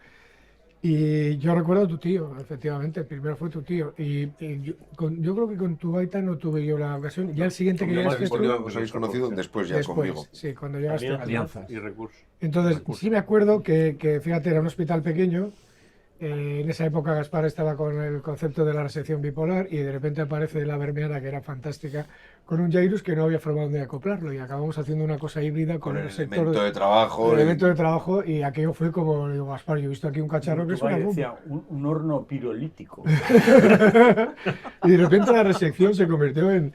Y yo recuerdo a tu tío, efectivamente, primero fue tu tío. Y yo creo que con tu baita no tuve yo la ocasión. Ya el siguiente que llegaste Porque tú, os habéis conocido después ya después, conmigo. sí, cuando llegaste. Alianzas. y recursos. Entonces, sí me acuerdo que, fíjate, era un hospital pequeño. En esa época Gaspar estaba con el concepto de la resección bipolar y de repente aparece la bermeana, que era fantástica, con un Jairus que no había forma de acoplarlo y acabamos haciendo una cosa híbrida con Con el el sector elemento de trabajo. el evento de trabajo y aquello fue como, digo, Gaspar, yo he visto aquí un cacharro que es una bomba. decía, un horno pirolítico. Y de repente la resección se convirtió en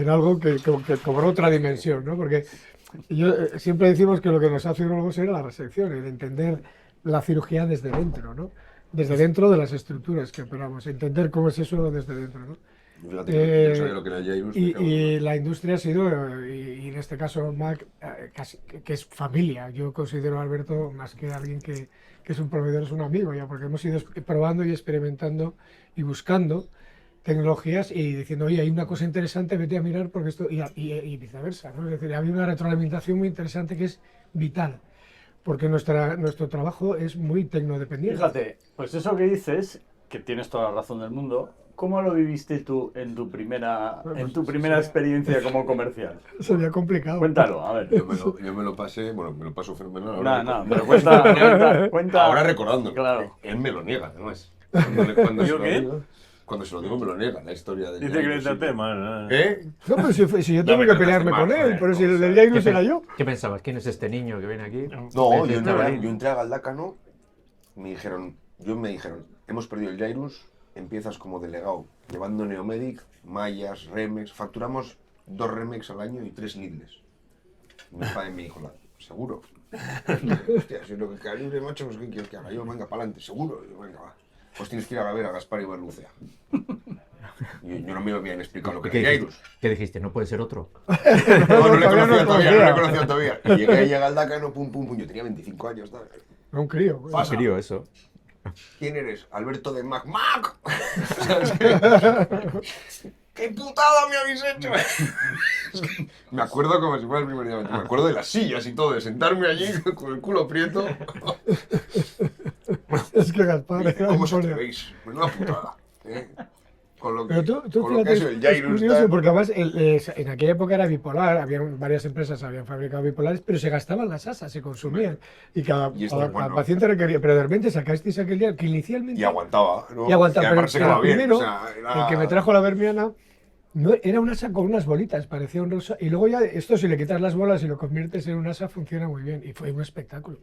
algo que cobró otra dimensión, ¿no? Porque siempre decimos que lo que nos hace urologos era la resección, el entender la cirugía desde dentro, ¿no? Desde dentro de las estructuras que operamos, entender cómo es eso desde dentro, ¿no? Fíjate que yo no sabía lo que era el Jairus. me cago en Y la industria ha sido, y en este caso Mac, casi, que es familia. Yo considero a Alberto más que alguien que es un proveedor, es un amigo ya, porque hemos ido probando y experimentando y buscando tecnologías y diciendo, oye, hay una cosa interesante, vete a mirar porque esto, y viceversa, ¿no? Es decir, había una retroalimentación muy interesante que es vital, porque nuestro trabajo es muy tecnodependiente. Fíjate, pues eso que dices, que tienes toda la razón del mundo, ¿Cómo lo viviste tú en tu primera experiencia como comercial? Sería complicado. Cuéntalo, a ver. Yo me lo pasé, bueno, me lo paso fenomenal. Ahora No, pero cuenta. Ahora recordándolo. Claro. Él me lo niega, además. Cuando se lo digo, me lo niega la historia del Dice que le Jairus, traté sí. mal, ¿no? ¿Eh? No, pero si yo tengo me que trataste pelearme mal, con él, joder, pero si el joder. Jairus era yo. ¿Qué pensabas? ¿Quién es este niño que viene aquí? No, Este chavalín. yo entré a Galdácano, me dijeron, hemos perdido el Jairus, empiezas como delegado, llevando Neomedic, mallas, Remex, facturamos 2 Remex al año y 3 Lidles. Mi padre me dijo, ¿seguro? Hostia, si lo que calibre, macho, pues ¿qué quieres que haga? Yo, venga, para adelante, seguro. Yo, venga, va. Pues tienes que ir a ver a Gaspar y Berlucea. Y yo no me habían explicado lo que ¿Qué era dijiste? Jairus. ¿Qué dijiste? ¿No puede ser otro? No le todavía conocía no todavía, no le conocía. conocía todavía. Y llegué ahí a Galdácano, pum, pum, pum, yo tenía 25 años, ¿sabes? Era un crío. Pues. Pasa. Serio eso. ¿Quién eres? Alberto de Mac. ¡Mac! ¿Sabes qué? ¡Qué putada me habéis hecho! Es que me acuerdo como si fuera el primer día. Me acuerdo de las sillas y todo, de sentarme allí con el culo prieto. Es que Gaspar Dice, era ¿cómo os impone. atrevéis? Menuda putada. ¿Eh? Con lo que, Pero tú con lo que ha sido fíjate, el es Jairus. curioso tal. porque además en aquella época era bipolar, habían varias empresas habían fabricado bipolares, pero se gastaban las asas, se consumían y cada Y esto, cada bueno. paciente requería, pero de repente sacasteis aquel día que inicialmente Y aguantaba, ¿no? y aguantaba, además se pero quedaba el bien. primero, O sea, era... el que me trajo la vermiana, no, era un asa con unas bolitas, parecía un rosa, y luego ya esto si le quitas las bolas y lo conviertes en un asa funciona muy bien, y fue un espectáculo,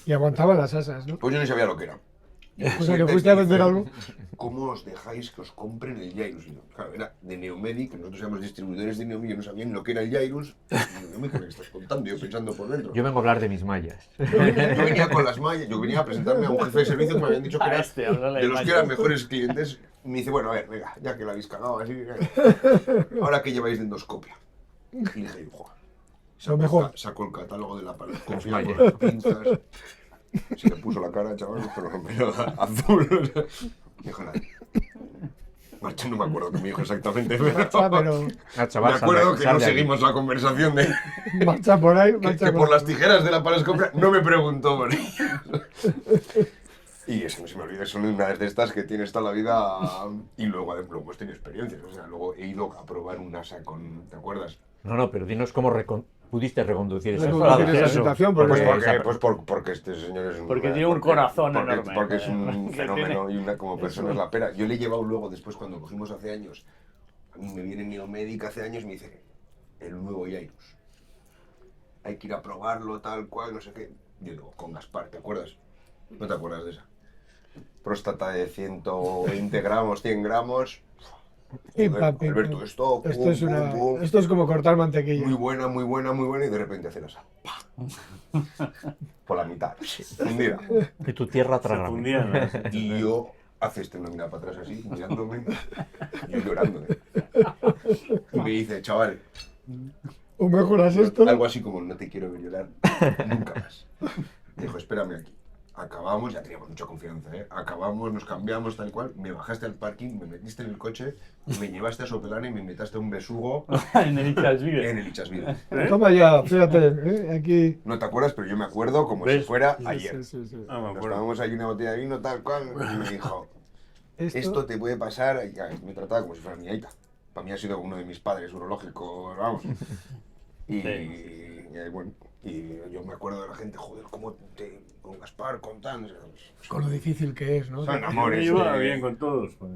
y aguantaban las asas, ¿no? Pues yo no sabía lo que era. Y O sea, que fuiste a vender algo. ¿Cómo os dejáis que os compren el Jairus? Y yo, claro, era de Neomedic, que nosotros éramos distribuidores de Neomedic, no sabían lo que era el Jairus. Y yo me ¿qué estás contando? Yo pensando por dentro. Yo vengo a hablar de mis mallas. Yo venía con las mallas, yo venía a presentarme a un jefe de servicio que me habían dicho que era de los que eran mejores clientes. Y me dice, bueno, a ver, venga, ya que la habéis cagado así, ahora que lleváis de endoscopia. Y dije, joder. Eso mejor. Sacó el catálogo de la paroscopia con las pinzas. Se le puso la cara, chaval, pero azul. O sea, me dijo nada. Marcha, no me acuerdo qué me dijo exactamente, pero Ah, chaval, me acuerdo sal que de no aquí. seguimos la conversación de Marcha por ahí, que marcha por por las tijeras de la paroscopia no me preguntó por ello. Y eso no se me olvida, son una de estas que tienes toda la vida. Y luego he tenido experiencias, o sea, luego he ido a probar un NASA con, ¿te acuerdas? No, pero dinos cómo pudiste reconducir esa Reconducir espada. esa situación, porque- Porque este señor es un... Porque tiene un corazón porque, enorme. Porque es un Que fenómeno tiene- y una como persona es la pera. Yo le he llevado luego, después cuando cogimos hace años, a mí me viene Neomedic hace años y me dice, el nuevo Jairus. Hay que ir a probarlo, tal cual, no sé qué. Yo digo, con Gaspar, ¿te acuerdas? ¿No te acuerdas de esa? Próstata de 120 gramos, 100 gramos. Pim, Joder, pam, pim, Alberto, pam. esto, Esto pum, es una, pum, pum. esto es como cortar mantequilla. Muy buena, muy buena, muy buena, y de repente hace la sal. ¡Pah! Por la mitad, fundida. Y tu tierra Se trágame. fundían, ¿no? Y yo hace una mirada para atrás así, mirándome, y yo llorándome. Y me dice, chaval, ¿O mejoras esto? algo así como, no te quiero ver llorar nunca más. Me dijo, espérame aquí. Acabamos, ya teníamos mucha confianza, ¿eh? Acabamos, nos cambiamos, tal cual. Me bajaste al parking, me metiste en el coche, me llevaste a Sopelana y me invitaste a un besugo En el Ichasvide. en el Ichasvide. Toma ya, fíjate, aquí. No te acuerdas, pero yo me acuerdo como ¿Ves? si fuera Sí, ayer. sí, sí. Ah, me Nos acuerdo. tomamos ahí una botella de vino, tal cual, y me dijo, esto te puede pasar, y ya, me trataba como si fuera mi aita. Para mí ha sido uno de mis padres urológicos, vamos. Y, Sí. y bueno, y yo me acuerdo de la gente, joder, cómo te, con Gaspar, con tan... Con lo difícil que es, ¿no? Son Me amores. llevaba bien con todos. Pues.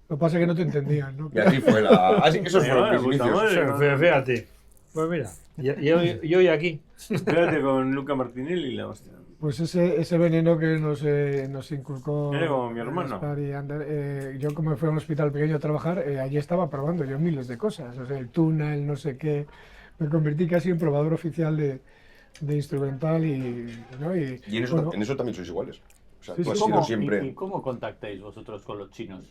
Lo que pasa es que no te entendían, ¿no? Y así fue la... Así, esos Me fueron llevaba mis de puta inicios. madre. Fíjate. Pues mira, yo hoy aquí. Espérate con Luca Martinelli y la hostia. Pues ese veneno que nos inculcó Era como mi hermano. Gaspar y Ander, yo como fui a un hospital pequeño a trabajar, allí estaba probando yo miles de cosas, o sea, el tuna, el no sé qué, me convertí casi en probador oficial de instrumental ¿no? Y en eso, bueno, en eso también sois iguales. O sea, Sí, tú has sí. sido ¿Cómo, siempre... y cómo contactáis vosotros con los chinos?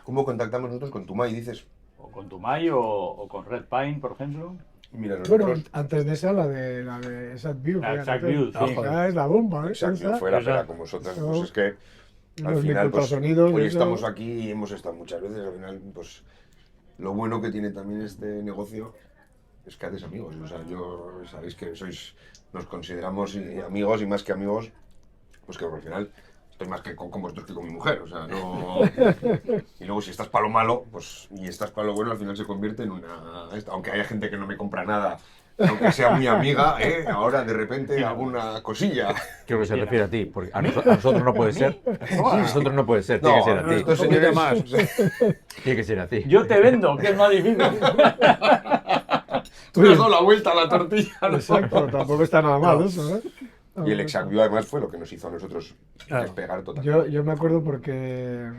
¿Cómo contactamos nosotros con Tumay? Dices, ¿O con Tumay o con Red Pine, por ejemplo? mira, nosotros... bueno, antes de esa, la de SatView. Ah, fíjate. SatView, sí. Esa es la bomba, ¿eh? Exacto, Esa, fuera esa- con vosotros. no. Pues es que al los final, pues, ultrasonidos, hoy eso. estamos aquí y hemos estado muchas veces. Al final, pues lo bueno que tiene también este negocio es que haces amigos. O sea, sabéis que nos consideramos amigos y más que amigos, pues que al final estoy más que con vosotros que con mi mujer, o sea, no... Y luego si estás para lo malo, pues, y estás para lo bueno, al final se convierte en una... Aunque haya gente que no me compra nada, aunque sea muy amiga, ahora de repente alguna cosilla. Creo que se refiere a ti, porque a nosotros no puede ser. A nosotros no puede ser, tiene que ser a ti. Estos señores más. Tiene que ser a ti. Yo te vendo, que es más difícil. Tú le has dado la vuelta a la tortilla, ¿no? Exacto, tampoco está nada mal eso, ¿eh? Y el Exacview además fue lo que nos hizo a nosotros despegar totalmente. Yo me acuerdo porque,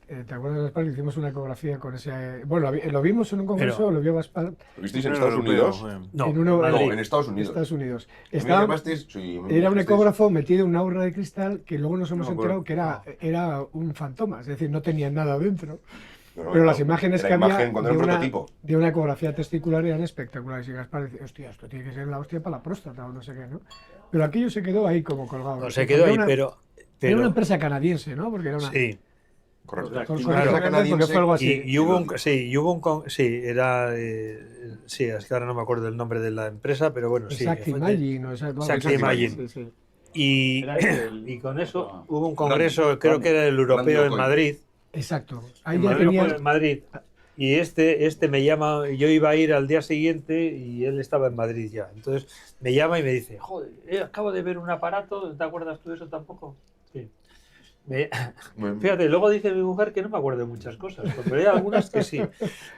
¿te acuerdas, Gaspar? Hicimos una ecografía con ese... Bueno, lo vimos en un congreso, lo vio Gaspar. ¿Lo visteis en Estados Unidos? No, En Estados Unidos. Estados Unidos. Era un ecógrafo metido en una urna de cristal que luego nos hemos No, enterado que no. era un fantoma, es decir, no tenía nada dentro. No, Pero las imágenes era que había imagen cuando era el prototipo. de una ecografía testicular eran espectaculares. Y Gaspar decía, hostia, esto tiene que ser la hostia para la próstata o no sé qué, ¿no? Pero aquello se quedó ahí como colgado. No, se quedó ahí, pero... Era una empresa canadiense, ¿no? Porque era una... Sí. Correcto. Con Claro. empresa canadiense, porque fue algo así. Y hubo un... Sí, era... sí, es que ahora no me acuerdo el nombre de la empresa, pero bueno, sí. Exact Imagine, o sea, Exact Imagine. Sí, sí. Y con eso hubo un congreso, creo que era el europeo en Madrid. Exacto. Ahí En ya Madrid, tenía... en Madrid. Y este me llama, yo iba a ir al día siguiente y él estaba en Madrid ya. Entonces me llama y me dice, joder, acabo de ver un aparato, ¿te acuerdas tú de eso tampoco? Sí. Fíjate, luego dice mi mujer que no me acuerdo de muchas cosas, pero hay algunas que sí.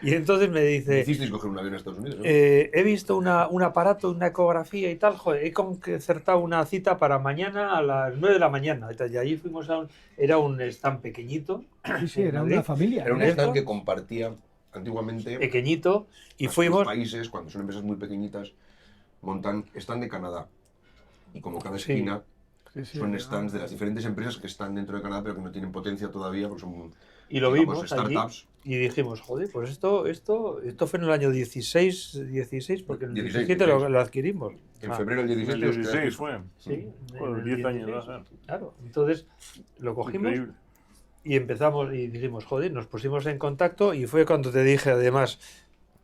Y entonces me dice, ¿Hicisteis coger un avión a Estados Unidos? ¿No? he visto un aparato, una ecografía y tal, joder, he concertado una cita para mañana a las 9 de la mañana. Y allí fuimos era un stand pequeñito. Sí, era una familia. Era un ¿esto? stand que compartía antiguamente Pequeñito, y los fuimos... países, cuando son empresas muy pequeñitas, montan stand de Canadá. Y como cada Sí. esquina Sí, sí, son stands de las diferentes empresas que están dentro de Canadá, pero que no tienen potencia todavía, porque son Y lo digamos, vimos allí startups. y dijimos, joder, pues esto fue en el año 16, porque en el 16, 17 lo adquirimos. En febrero del El 17 os 16 quedasteis- fue. Sí, Joder, en el 10 años 16. va a ser. Claro, entonces lo cogimos Increíble. y empezamos y dijimos, joder, nos pusimos en contacto y fue cuando te dije además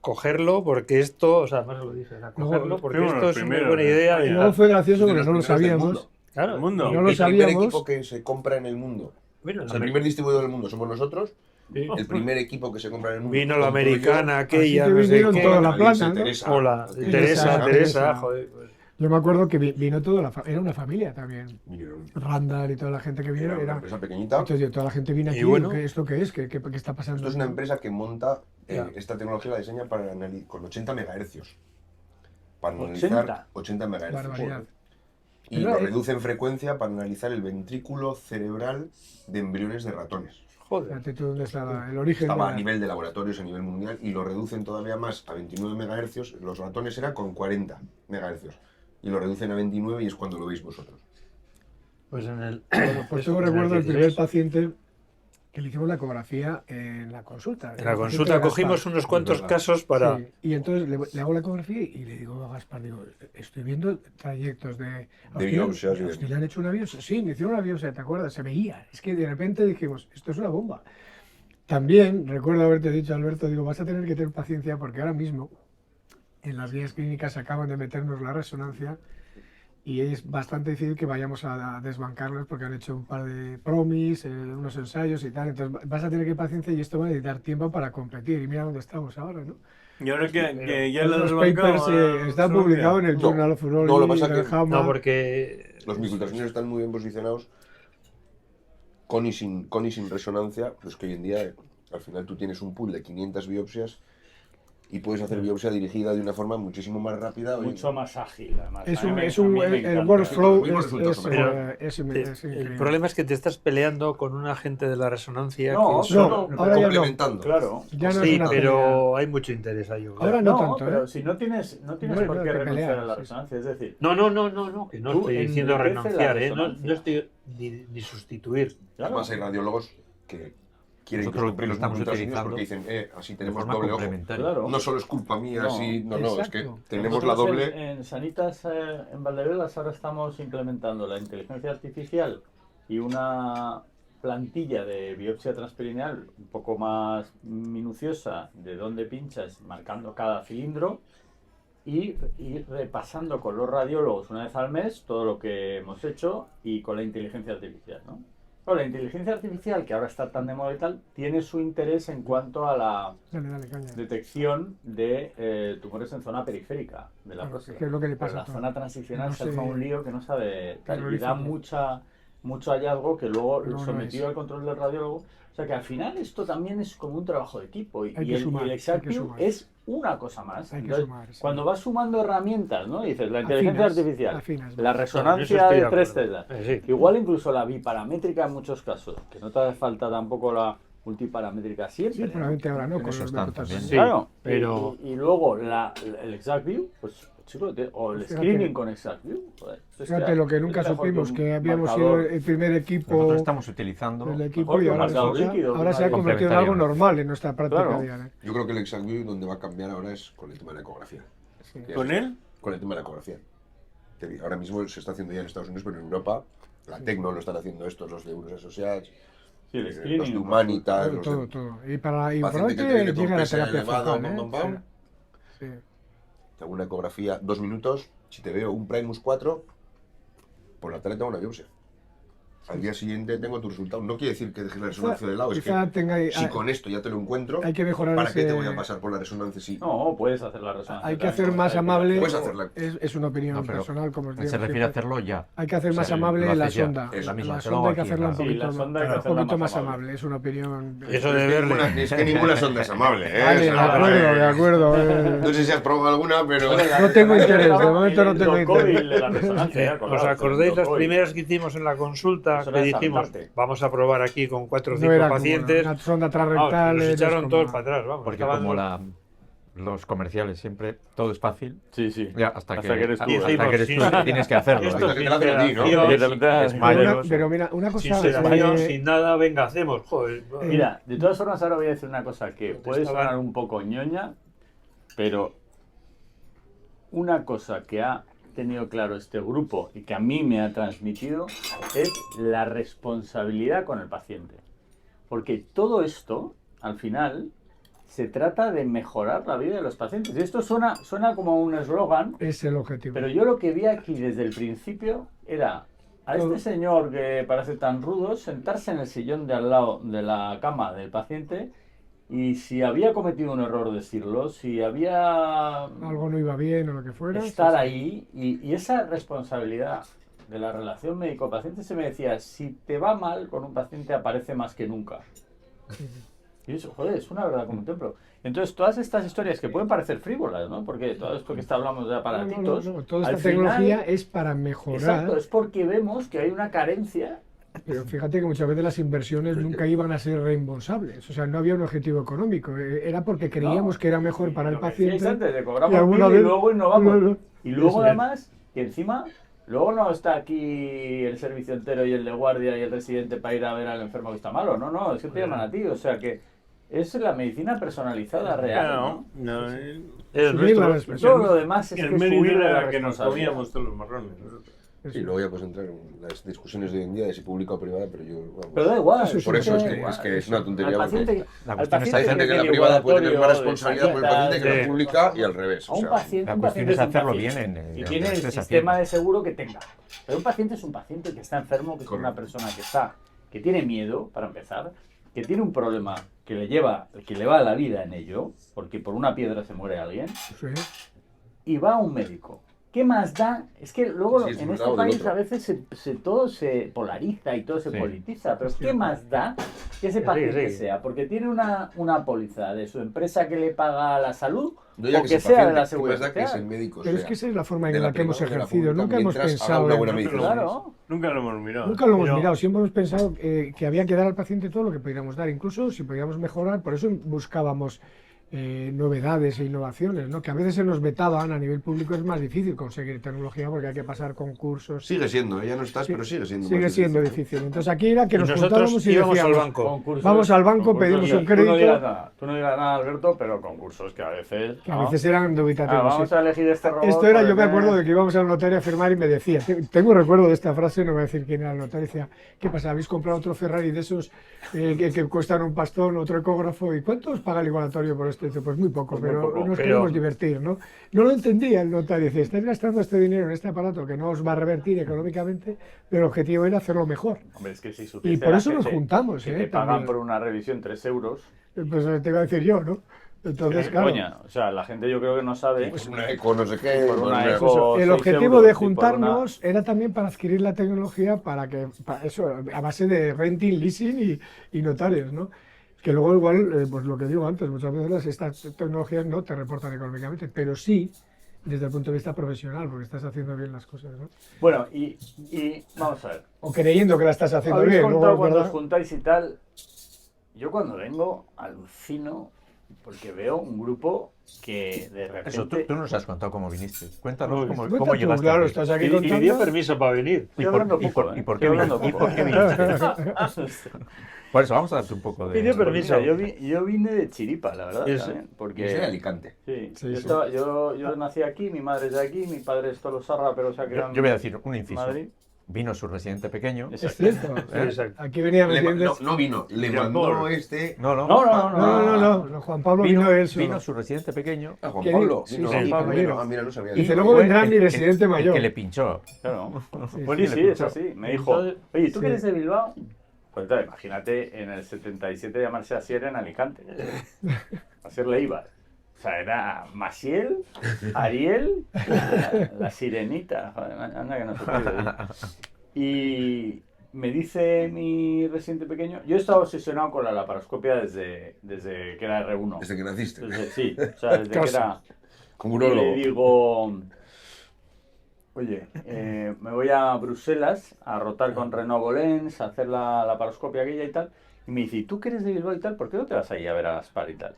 cogerlo porque esto, o sea, además lo dije, era cogerlo porque fuimos esto los es una primeros, buena idea. Y y luego tal. fue gracioso de porque los no lo primeros del sabíamos. mundo. Claro, El mundo. No lo el primer sabíamos. equipo que se compra en el mundo. bueno, O sea, el primer distribuidor del mundo somos nosotros. sí. El primer equipo que se compra en el mundo. Vino la compro yo. americana aquella, Así que no sé vinieron qué. toda la Canadiense, plana, ¿no? Teresa. Hola, Teresa, Teresa, joder. Pues. Yo me acuerdo que vino toda la familia, era una familia también. Vinieron. Randall y toda la gente que Era vino. una Era... empresa pequeñita. Entonces toda la gente vino Y aquí. bueno. ¿Esto qué es? ¿Qué está pasando? Esto es una empresa que monta Ya. esta tecnología, la diseña para con 80 megahercios. Para 80. analizar 80 megahercios. Barbaridad. Y Pero, lo reduce en frecuencia para analizar el ventrículo cerebral de embriones de ratones. Joder. Fíjate tú dónde está el origen. Estaba de a la- nivel de laboratorios, a nivel mundial, y lo reducen todavía más a 29 megahercios. Los ratones eran con 40 megahercios. Y lo reducen a 29 y es cuando lo veis vosotros. Pues en el. Bueno, pues eso, yo en el recuerdo el 16. primer paciente que le hicimos la ecografía en la consulta. En la El paciente consulta de Gaspar. cogimos unos cuantos verdad. casos para. Sí, y entonces le hago la ecografía y le digo a Gaspar, digo, estoy viendo trayectos de... ¿A usted biopsias y ¿A de- usted le han hecho una biopsia? Sí, me hicieron una biopsia, ¿te acuerdas? Se veía. Es que de repente dijimos, esto es una bomba. También recuerdo haberte dicho, Alberto, digo, vas a tener que tener paciencia porque ahora mismo en las guías clínicas acaban de meternos la resonancia y es bastante difícil que vayamos a desbancarlos porque han hecho un par de promis, unos ensayos y tal. Entonces vas a tener que paciencia y esto va a necesitar tiempo para competir. Y mira dónde estamos ahora, ¿no? Y ahora que ya lo Los has papers bancado, están Sofía. publicados en el No, Journal of Urology, no, lo que pasa en el que- JAMA. No, porque. Los microultrasonidos están muy bien posicionados, con y sin resonancia, pues que hoy en día al final tú tienes un pool de 500 biopsias y puedes hacer biopsia dirigida de una forma muchísimo más rápida. Mucho más ágil, además. Es A mí un, me- es a un, mí me el encanta. workflow Muy resultoso, es el increíble. problema es que te estás peleando con una gente de la resonancia No, que no, son- ahora ya no. complementando. Claro. Ya no es sí, una pero hay mucho interés ahí. yo creo. Ahora no No, tanto, pero ¿eh? si no tienes No, por no qué hay que renunciar pelear, a la sí, resonancia. Es decir, No, que no Tú estoy diciendo enriquece la renunciar, ¿eh? No, resonancia. no estoy ni sustituir. claro, Además hay radiólogos que quieren que Nosotros os compréis los estamos microultrasonidos utilizando porque dicen, así De tenemos forma doble ojo. complementaria. claro. No solo es culpa mía, No, así, no, es que exacto. tenemos la Nosotros doble. En Sanitas, en Valdevelas, ahora estamos implementando la inteligencia artificial y una plantilla de biopsia transperineal un poco más minuciosa de dónde pinchas, marcando cada cilindro y repasando con los radiólogos una vez al mes todo lo que hemos hecho y con la inteligencia artificial, ¿no? Bueno, la inteligencia artificial, que ahora está tan de moda y tal, tiene su interés en cuanto a la Dale, caña. detección de tumores en zona periférica de la Claro, próstata. que es lo que le Pues pasa la a todo. zona transicional No se sé- forma un lío que no sabe tal, y terrorífico. da mucho hallazgo que luego No, no sometido es. al control del radiólogo. O sea que al final esto también es como un trabajo de equipo y, Hay que sumar, el hay que ExactView sumar. es una cosa más. Hay que Entonces, sumar, sí. cuando vas sumando herramientas, ¿no? Dices la inteligencia Afinas, artificial, afinas, la ¿no? En eso resonancia estoy de de 3 acuerdo. tetas, Sí. igual incluso la biparamétrica en muchos casos, que no te hace falta tampoco la multiparamétrica siempre. Sí, ¿no? probablemente ahora no, En con eso los están métodos. también. Sí, Claro, pero- y luego el ExactView, pues chico, o el Fíjate. screening con ExactView. Joder, es Fíjate lo que nunca es mejor supimos, un que habíamos sido marcador. el primer equipo Nosotros estamos utilizando del equipo mejor y que un ahora, marcador líquido, ahora se ha una convertido en algo complementaria. normal en nuestra práctica Claro. diaria. Yo creo que el ExactView donde va a cambiar ahora es con el tema de la ecografía. Sí. Que ¿Con es- él? Con el tema de la ecografía. Que ahora mismo se está haciendo ya en Estados Unidos, pero en Europa, la Tecno lo están haciendo estos, los de Euros Associates, Sí, el los screening. de Humanitas, Todo, los todo, de todo. Y para y paciente que te probablemente viene con llega la peso terapia elevado, focal, pam, pam, pam. Sí. Te hago una ecografía 2 minutos, si te veo un Primus 4, por la tarde tengo una biopsia. Al día siguiente tengo tu resultado. No quiere decir que dejes la resonancia de lado, es Quizá que tenga, si con esto ya te lo encuentro, hay que mejorar ¿para qué te ese- voy a pasar por la resonancia? Sí. No, puedes hacer la resonancia. hay que también, hacer más hay que amable, Puedes hacerla. es una opinión No, pero personal, como os digo. se refiere a siempre. hacerlo ya. Hay que hacer O sea, más lo amable la haces ya. sonda. Es la misma, La se lo sonda hago hay que aquí, hacerla un ¿no? Sí, poquito, la sonda hay que hacerla poquito más más amable. amable. Es una opinión. Eso de verle. Es que ninguna sonda es amable, ¿eh? Vale, O de sea, acuerdo, de acuerdo. No sé si has probado alguna, pero... Bueno, la No tengo resonancia interés, de estaba momento en no el tengo docoil interés. de la resonancia, acordado, ¿Os acordáis el las docoil. primeras que hicimos en la consulta? Eso Que era dijimos, saltante. vamos a probar aquí con 4 o No 5 era como pacientes. una sonda Vamos, transrectal. nos es echaron como- todos para atrás, vamos. Porque estaban como los- los comerciales siempre todo es fácil, Sí, sí. ya hasta que eres tú. hasta Hicimos, que eres sí, tú sí. el que tienes que hacerlo. Esto Hasta que sin te la hacen a ti, ¿no? sedación, Pero mira, una sin cosa. sedación, eh, sin nada, venga, hacemos. Joder. Mira, de todas formas ahora voy a decir una cosa que puede Estaban- sonar un poco ñoña, pero una cosa que ha tenido claro este grupo y que a mí me ha transmitido es la responsabilidad con el paciente. Porque todo esto, al final, se trata de mejorar la vida de los pacientes. Y esto suena como un eslogan, es el objetivo. pero yo lo que vi aquí desde el principio era a este señor que parece tan rudo sentarse en el sillón de al lado de la cama del paciente y si había cometido un error decirlo, si había Algo no iba bien o lo que fuera. estar sí, sí. ahí y esa responsabilidad de la relación médico-paciente se me decía, si te va mal con un paciente aparece más que nunca. Y eso, joder, es una verdad como un templo. Entonces, todas estas historias que pueden parecer frívolas, ¿no? Porque todo esto que hablamos de aparatitos... No, toda al esta tecnología final- es para mejorar. Exacto, es porque vemos que hay una carencia. Pero fíjate que muchas veces las inversiones nunca iban a ser reembolsables. O sea, no había un objetivo económico. Era porque creíamos No. que era mejor para el Lo que decíais paciente. antes, de y cobramos alguna 1000 y vez- luego innovamos. no. Y luego Eso es. además, que encima, luego no está aquí el servicio entero y el de guardia y el residente para ir a ver al enfermo que está malo. No, es que te llaman a ti. O sea que es la medicina personalizada real. No, ¿no? no. El Subir la nuestro- Todo lo demás es El que mérito subir la era que nos responsabilidad. comíamos todos los marrones. nosotros. Y luego ya pues entrar en las discusiones de hoy en día de si pública o privada, pero yo... vamos, Pero da igual. Eso es por eso un- es que es una tontería. Al porque paciente, La al cuestión es paciente hay gente que en la tiene privada puede tener más laboratorio, responsabilidad por el paciente que en la Sí. pública y al revés. A O un sea, paciente, la un cuestión paciente es un hacerlo paciente. bien Y donde tiene el estés sistema haciendo. de seguro que tenga. Pero un paciente es un paciente que está enfermo, que es una persona que tiene miedo, para empezar, que tiene un problema que le va la vida en ello, porque por una piedra se muere alguien, Sí. y va a un médico. ¿Qué más da? Es que luego Sí, es de en un este lado o del país otro. a veces todo se polariza y todo se Sí. politiza, pero ¿qué más da que ese Sí, paciente sí. sea? Porque tiene una póliza de su empresa que le paga la salud no ya o que que sea sea de la paciente, seguridad ¿qué más da que social. el médico Pero es sea que esa es la forma de en la la que hemos privada o de la ejercido. pública Nunca hemos mientras haga pensado una en- buena medicina. Claro. Nunca lo hemos mirado. Nunca lo hemos Pero- mirado, siempre hemos pensado que había que dar al paciente todo lo que pudiéramos dar, incluso si podíamos mejorar, por eso buscábamos novedades e innovaciones, ¿no? Que a veces se nos vetaban, a nivel público es más difícil conseguir tecnología porque hay que pasar concursos, Sigue siendo, ya no estás, pero sigue siendo. sigue más siendo difícil. Entonces aquí era que Y nos nosotros juntábamos y íbamos al decíamos, banco. Concursos- Vamos al banco, concursos, pedimos un Tú crédito. no digas nada, Alberto, pero concursos que a veces... que a ¿no? veces eran dubitativos. Vamos sí. a elegir este robot. Esto era, yo me porque- acuerdo de que íbamos al notario a firmar y me decía, tengo recuerdo de esta frase, no voy a decir quién era el notario, decía, ¿qué pasa? ¿Habéis comprado otro Ferrari de esos que cuestan un pastón, otro ecógrafo? ¿Y cuánto os paga el igualatorio por esto? Dice, pues muy poco, Pues muy pero poco, nos pero- queremos divertir, ¿no? No lo entendía el notario. Dice, estáis gastando este dinero en este aparato que no os va a revertir económicamente, pero el objetivo era hacerlo mejor. Hombre, es que si Y supiese por la eso nos gente juntamos, que ¿eh? te pagan También. por una revisión 3 euros. Pues te iba a decir yo, ¿no? Entonces, ¿Qué claro. coña? O sea, la gente yo creo que no sabe. Pues una eco, no sé qué. Por una pues, eco. El 6 objetivo euros, de y por juntarnos era también para adquirir la tecnología para que, eso, a base de renting, leasing y notarios, ¿no? Que luego igual, pues lo que digo antes, muchas veces estas tecnologías no te reportan económicamente, pero sí desde el punto de vista profesional, porque estás haciendo bien las cosas, ¿no? Bueno, y vamos a ver. O creyendo que la estás haciendo Habéis bien, contado luego es cuando os verdad. juntáis y tal. Yo cuando vengo alucino porque veo un grupo que de repente. Eso, tú nos has contado cómo viniste. Cuéntanos No, cómo, Cuenta cómo tú, llegaste claro, aquí. estás aquí Y dio contando. permiso para venir. Estoy hablando y poco, por- ¿eh? y por qué Estoy hablando viniste? ¿Y poco, por qué ¿eh? viniste? Por eso, vamos a darte un poco de... Pidió permiso. Mira, yo vine de chiripa, la verdad. Es- también, porque Soy de Alicante. sí, Sí, yo, sí. yo nací aquí, mi madre es de aquí, mi padre es tolosarra, pero se ha quedado Yo voy a en decir un inciso. Madrid. Vino su residente pequeño. Es cierto. Exacto. Aquí venía Le- recientes. no vino, le Jean mandó Paul. este. No, no. No, Juan Pablo vino él solo. Vino su residente pequeño. Ah, Juan ¿Quién? Pablo. Sí, Vino, sí, ah, Pablo mira, vino. mira, no sabía. Dice, eso. luego Fue vendrá mi residente el mayor. que le pinchó. Claro. Sí, Pues sí, sí, le es pinchó. así. Me dijo, Entonces, oye, ¿tú sí. que eres de Bilbao? Pues entonces, imagínate en el 77 llamarse Asier en Alicante. Asier Leibar. O sea, era Masiel, Ariel, la sirenita. Joder, anda que no se puede. Y me dice mi residente pequeño, yo he estado obsesionado con la laparoscopia desde que era R1. Desde que naciste. Sí, o sea, desde que Casi. era... Como Y le urólogo. digo, oye, me voy a Bruselas a rotar con Renaud Bolens, a hacer la laparoscopia aquella y tal. Y me dice, ¿y tú que eres de Bilbao y tal? ¿Por qué no te vas ahí a ver a Gaspar y tal?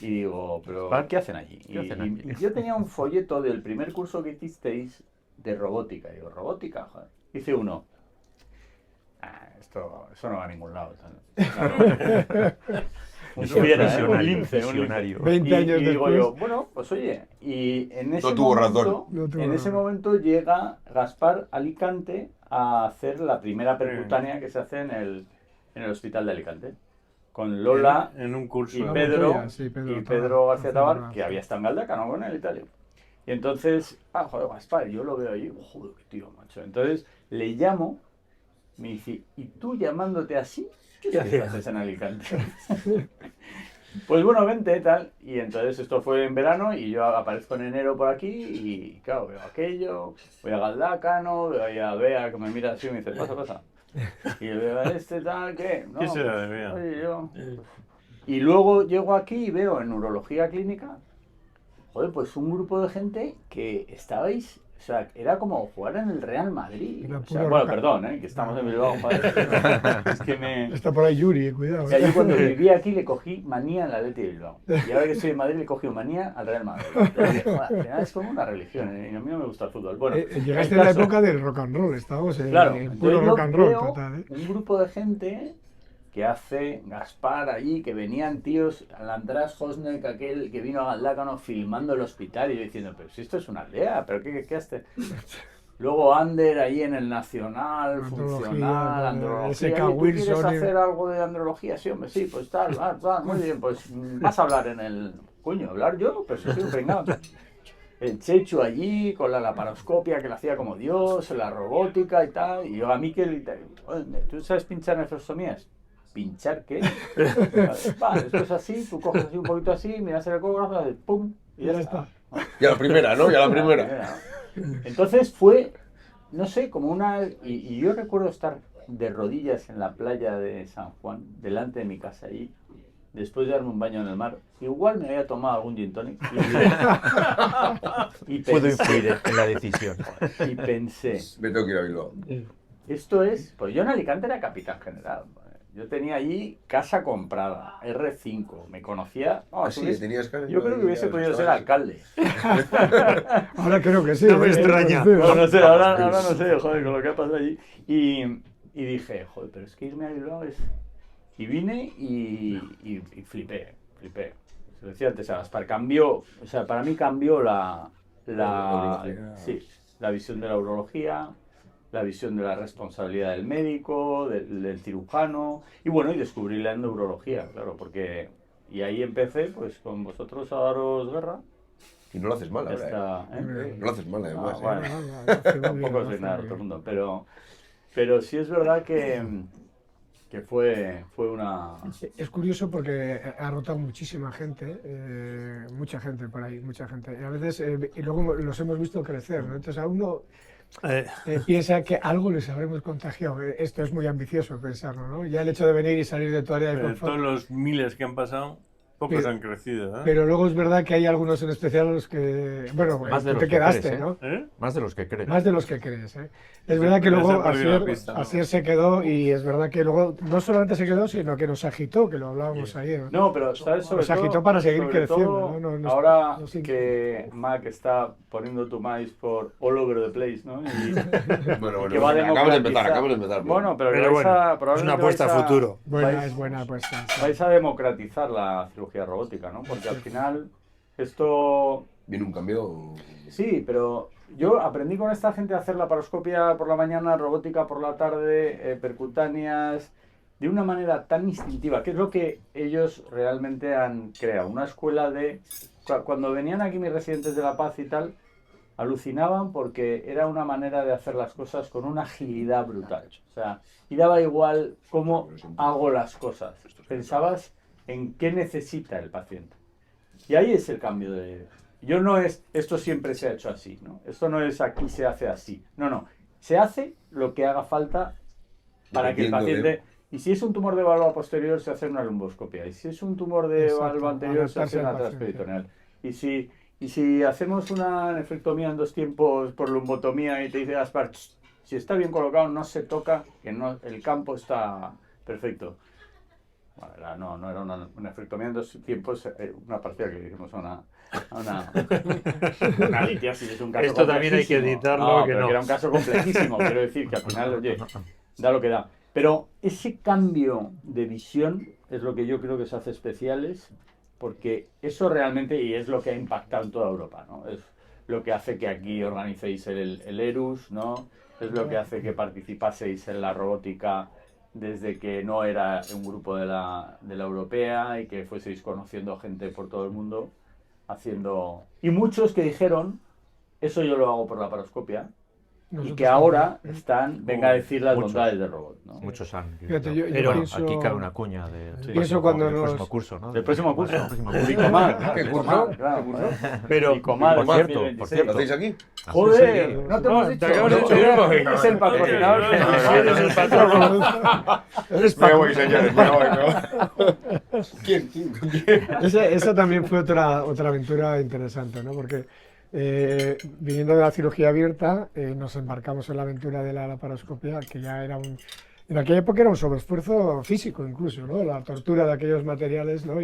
Y digo, ¿pero qué hacen allí? ¿Qué hacen allí? Y yo tenía un folleto del primer curso que hicisteis de robótica. Y digo, ¿robótica? Joder. Hice uno. Eso no va a ningún lado. Tal. Un Eso fiera, visionario, un lince, un lince. visionario. 20 años y digo después. yo, bueno, pues oye, y en ese tuvo momento, razón. No tuvo en ese razón. momento llega Gaspar a Alicante a hacer la primera percutánea que se hace en el hospital de Alicante. Con Lola en un curso. y La Pedro, Montoya, sí, Pedro y Tabar. Pedro García Tabar, Tabar, que sí. había estado en Galdacano con él y tal. Y entonces, joder, Gaspar, yo lo veo allí, joder, qué tío, macho. Entonces le llamo, me dice, ¿y tú llamándote así? ¿Qué haces en Alicante? Pues bueno, vente, tal. Y entonces esto fue en verano y yo aparezco en enero por aquí y claro, veo aquello, voy a Galdácano, veo ahí a Bea que me mira así y me dice, pasa. Y veo a este tal, ¿qué? No, ¿Qué será de Bea? oye, yo... Y luego llego aquí y veo en neurología clínica, joder, pues un grupo de gente que estabais, o sea, era como jugar en el Real Madrid. Era O sea, puro bueno, roca- perdón, que estamos en Bilbao, joder. Es que me... Está por ahí Yuri, cuidado. O sea, yo cuando vivía aquí le cogí manía al Atleti de Bilbao. Y ahora que estoy en Madrid le cogí manía al Real Madrid. Entonces, joder, al final es como una religión, ¿eh? Y a mí no me gusta el fútbol. Bueno, Llegaste el en la caso- época del rock and roll, estábamos en Claro, en puro entonces rock yo and roll veo total, ¿eh? un grupo de gente que hace Gaspar allí, que venían tíos, al András Hosnek, aquel que vino a Galdácano filmando el hospital y yo diciendo, pero si esto es una aldea, pero qué hace. Luego Ander ahí en el Nacional, Andrología, funcional, andrología. SK Oye, ¿tú quieres Wilson, hacer algo de andrología? Sí, hombre, sí, pues tal, muy bien, pues vas a hablar en el... Coño, ¿hablar yo? Pero si soy un pringao. El Chechu allí, con la laparoscopia que la hacía como Dios, la robótica y tal. Y yo a Miquel, ¿tú sabes pinchar nefrostomías? ¿Pinchar qué? Vale, esto es así, tú coges así un poquito así, miras el ecógrafo, haces pum, y ya está. Y a la primera, ¿no? Y a la primera. Entonces fue, no sé, como una... Y yo recuerdo estar de rodillas en la playa de San Juan, delante de mi casa ahí, después de darme un baño en el mar. Igual me había tomado algún gin tonic. Y Puedo influir en la decisión. y pensé, Me tengo que ir a Bilbao. esto es... Pues yo en Alicante era capitán general. Yo tenía allí casa comprada, R5, me conocía... Ah, sí, tenías cara. Yo creo que hubiese podido ser alcalde. Ahora creo que sí. No me ¿eh? extraña. Entonces, Bueno, no sé, ahora no sé, joder, con lo que ha pasado allí. Y dije, joder, pero es que irme a Bilbao es... Y vine y flipé. Se lo decía antes a Gaspar, cambió, o sea, para mí cambió la visión de la urología, la visión de la responsabilidad del médico, del cirujano, y bueno, y descubrí la neurología, claro, porque... Y ahí empecé, pues con vosotros a daros guerra. Y no lo haces mal, ahora, Hasta, ¿eh? No lo haces mal, además. Bueno, tampoco soy nada rotundo, pero sí es verdad que fue una... Es curioso porque ha rotado muchísima gente, mucha gente por ahí, mucha gente. Y a veces, y luego los hemos visto crecer, ¿no? Entonces a uno piensa que algo les habremos contagiado. Esto es muy ambicioso pensarlo, ¿no? Ya el hecho de venir y salir de tu área de Pero confort. todos los miles que han pasado, pocos Pero- han crecido, ¿eh? Pero luego es verdad que hay algunos en especial a los que, bueno, Más de tú los te que quedaste, crees, ¿eh? ¿no? ¿Eh? Más de los que crees. Más de los que crees, ¿eh? Es Sí, verdad que ya se luego ha perdido la Asier, pista, ¿no? Asier se quedó y es verdad que luego no solamente se quedó, sino que nos agitó, que lo hablábamos ayer, ¿no? No, pero ¿sabes? Sobre Nos agitó todo, para seguir sobre creciendo, todo, ¿no? ahora nos que Mac está poniendo tu maíz por all over the place, ¿no? Y Bueno, que va a acabamos de empezar. Bueno, pero, Pero bueno, es probablemente una apuesta a vais futuro. Buena, es buena apuesta. Sí. Vais a democratizar la cirugía robótica, ¿no? Porque al final esto... Viene un cambio. Sí, pero yo aprendí con esta gente a hacer laparoscopia por la mañana, robótica por la tarde, percutáneas, de una manera tan instintiva, que es lo que ellos realmente han creado. Una escuela de... Cuando venían aquí mis residentes de La Paz y tal, alucinaban porque era una manera de hacer las cosas con una agilidad brutal. O sea, y daba igual cómo hago las cosas. Pensabas en qué necesita el paciente. Y ahí es el cambio de... Yo no es, esto siempre se ha hecho así, ¿no? Esto no es aquí se hace así. No, no. Se hace lo que haga falta para que el paciente... Y si es un tumor de válvula posterior, se hace una lumboscopia. Y si es un tumor de válvula anterior, se hace una transperitoneal. Y si hacemos una nefrectomía en 2 tiempos por lumbotomía y te dice Gaspar, si está bien colocado, no se toca, que no, el campo está perfecto. Bueno, no era una nefrectomía en 2 tiempos, una partida que le hicimos a una litiasis. Es un caso Esto también hay que complejísimo. editarlo, que pero no. era un caso complejísimo, quiero decir que al final, oye, da lo que da. Pero ese cambio de visión es lo que yo creo que se hace especiales, porque eso realmente, y es lo que ha impactado en toda Europa, ¿no? Es lo que hace que aquí organicéis el ERUS, ¿no? Es lo que hace que participaseis en la robótica desde que no era un grupo de la europea y que fueseis conociendo gente por todo el mundo haciendo... Y muchos que dijeron, eso yo lo hago por la paroscopia, y que ahora están, venga a decir las Muchos. bondades del robot, ¿no? Muchos han. Fíjate, yo Pero pienso- Aquí cabe una cuña de, Pienso cuando del nos- próximo curso, ¿no? Del próximo curso. Del próximo curso. Icomar, claro, ¿Qué Icomar, curso? claro, ¿Qué curso? joder. Pero, Icomar, por cierto, 2026. por cierto. ¿Lo hacéis aquí? Joder, no te hemos te dicho. acabas No, de decir, es el patrocinador. Eres el patrón. Eres Me Paco. voy, señores, me voy. ¿Quién? Esa también fue otra aventura interesante, ¿no? Porque viniendo de la cirugía abierta, nos embarcamos en la aventura de la laparoscopia, que ya era en aquella época era un sobreesfuerzo físico incluso, ¿no? La tortura de aquellos materiales, ¿no?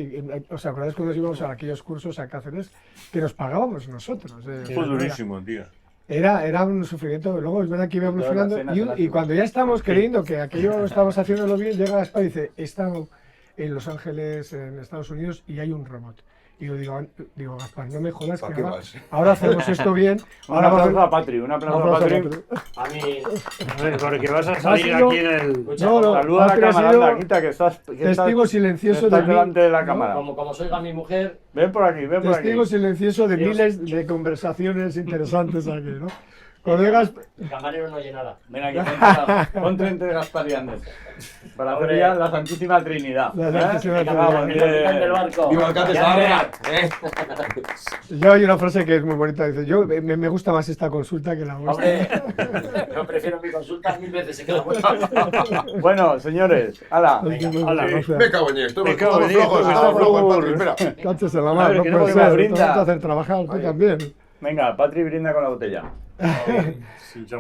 ¿Os acordáis cuando íbamos a aquellos cursos a Cáceres que nos pagábamos nosotros? Fue durísimo, tío. Era un sufrimiento. Luego es verdad que iba Todas evolucionando las cenas y cuando ya estamos creyendo que aquello estábamos haciéndolo bien, llega Gaspar y dice, he estado en Los Ángeles, en Estados Unidos, y hay un robot. Y yo digo, Gaspar, no me jodas, ¿Para que qué ahora, vas? ahora hacemos esto bien. Un Ahora aplauso vamos a Patri, un un aplauso a aplauso a Patri. Patri. A mí, A ver, porque vas a salir sido- aquí en el... No, no, Saluda a la Patri ha cámara, sido anda, quita que estás testigo silencioso estás de mí, delante de la ¿no? cámara. como soy mi mujer, Ven por aquí, ven por aquí. Testigo silencioso de Dios. miles de conversaciones interesantes aquí, ¿no? Colegas, el camarero no oye nada. Ven aquí, ponte entre Gaspar y Andrés. Para hacer Hombre. ya la Santísima Trinidad. La Santísima ¿eh? Trinidad. Vamos, El capitán del barco. ¡Viva el Cate Ya Sarra! yo hay una frase que es muy bonita, dice, yo me gusta más esta consulta que la vuestra. Hombre, yo prefiero mi consulta 1000 veces. Se queda bueno. Bueno, señores, ala. Hala, Me cago en esto. Me cago en Estamos flojos, esto, estamos flojos, por Patri, espera. Cáchese la A mano, ver, no que puede no, que me ser, brinda. te vamos a hacer trabajar, tú también. Venga, Patri brinda con la botella.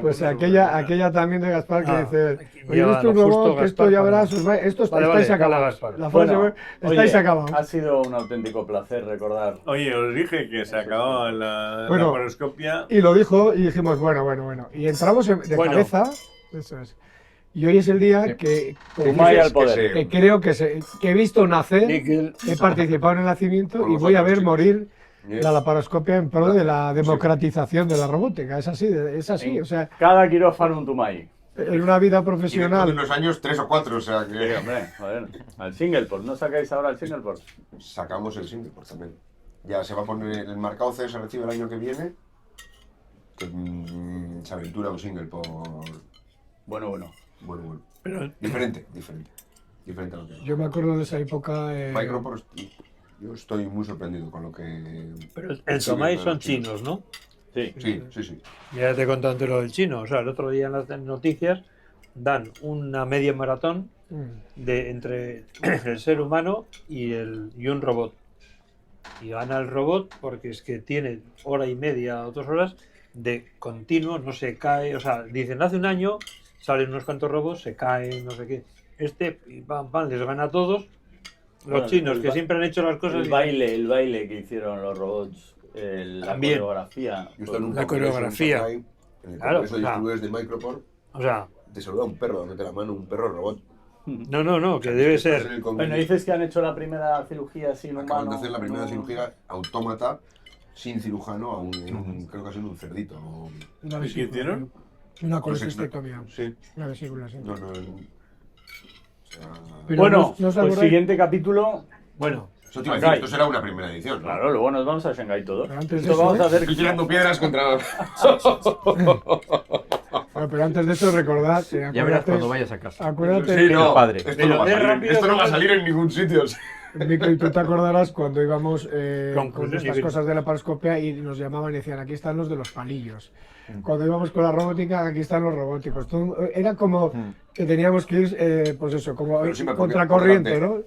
Pues aquella también de Gaspar que dice, oye, lleva esto es un lo justo, robot, que esto Gaspar, ya para- verás, esto Vale, estáis vale, acabados. Gaspar. La frase Bueno, fue, estáis oye, acabados. ha sido un auténtico placer recordar. Oye, os dije que se acababa la Bueno. laparoscopia. Y lo dijo y dijimos, bueno. Y entramos de Bueno. cabeza, eso es. Y hoy es el día que Humay al poder. que creo que he visto nacer, Níquel. he participado en el nacimiento Con y los voy a otros, ver chicos. morir Yes. la laparoscopia en pro de la democratización de la robótica. Es así, o sea, Cada quirófano un Tumay. en una vida Y dentro de profesional. unos años 3 o 4, o sea Sí, que hombre, joder. Al Singleport, ¿no sacáis ahora el Singleport? sacamos el Singleport también. Ya se va a poner el marcado C, se recibe el año que viene. Pues, se aventura un Singleport. Bueno. Bueno. Pero Diferente a lo que es. Yo me acuerdo de esa época. Microport, yo estoy muy sorprendido con lo que... Pero el Tomai son chinos, ¿no? Sí. Sí. Ya te he contado antes lo del chino. O sea, el otro día en las noticias dan una media maratón entre el ser humano y un robot. Y gana el robot porque es que tiene hora y media o 2 horas de continuo, no se cae. O sea, dicen, hace un año salen unos cuantos robots, se caen, no sé qué. Y pam, les gana a todos. Los Bueno, chinos, que siempre han hecho las cosas... El baile que hicieron los robots, la También. coreografía. Yo estoy en un La congreso coreografía. en Shanghái, en el Claro, congreso de o sea, distribuidores de Microport, O sea, te saluda un perro, dándote la mano, un perro robot. no, que debe Estás en ser... el congreso, Bueno, dices que han hecho la primera cirugía sin acaban humano. de hacer la primera no- cirugía autómata, sin cirujano, creo que ha sido un cerdito. Una ¿Y qué hicieron? Una Pues, colecistectomía. Sí. Una vesícula, sí. No. O sea, Pero Bueno, no os pues acordáis- siguiente capítulo. Bueno, eso te iba a decir, esto será una primera edición, ¿no? Claro, luego nos vamos a Shanghái todos. Pero antes de Esto eso, vamos a hacer. Estoy tirando piedras contra... Bueno, pero antes de eso, recordad. Ya verás cuando vayas a casa. Acuérdate, Sí, no, padre. esto Pero no va a de salir, rápido esto no va a que- salir en ningún sitio. Mico, y tú te acordarás cuando íbamos con Conclusión estas y- cosas de la paroscopia y nos llamaban y decían, aquí están los de los palillos. Cuando íbamos con la robótica, aquí están los robóticos. Era como que teníamos que ir, pues eso, como Pero siempre contracorriente, por ¿no?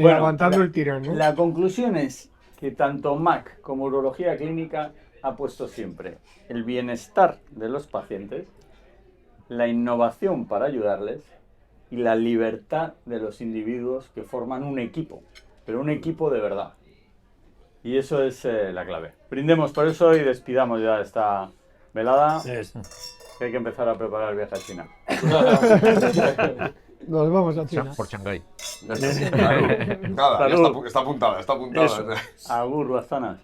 Bueno, Aguantando el tirón, ¿no? La conclusión es que tanto MAC como urología clínica ha puesto siempre el bienestar de los pacientes, la innovación para ayudarles y la libertad de los individuos que forman un equipo, pero un equipo de verdad. Y eso es la clave. Brindemos por eso y despidamos ya esta velada, es- que hay que empezar a preparar el viaje a China. Nos vamos a China. Por Shanghái. Claro, nada, ya Salud. está apuntada, está apuntada. Eso. Agur, Bazanas.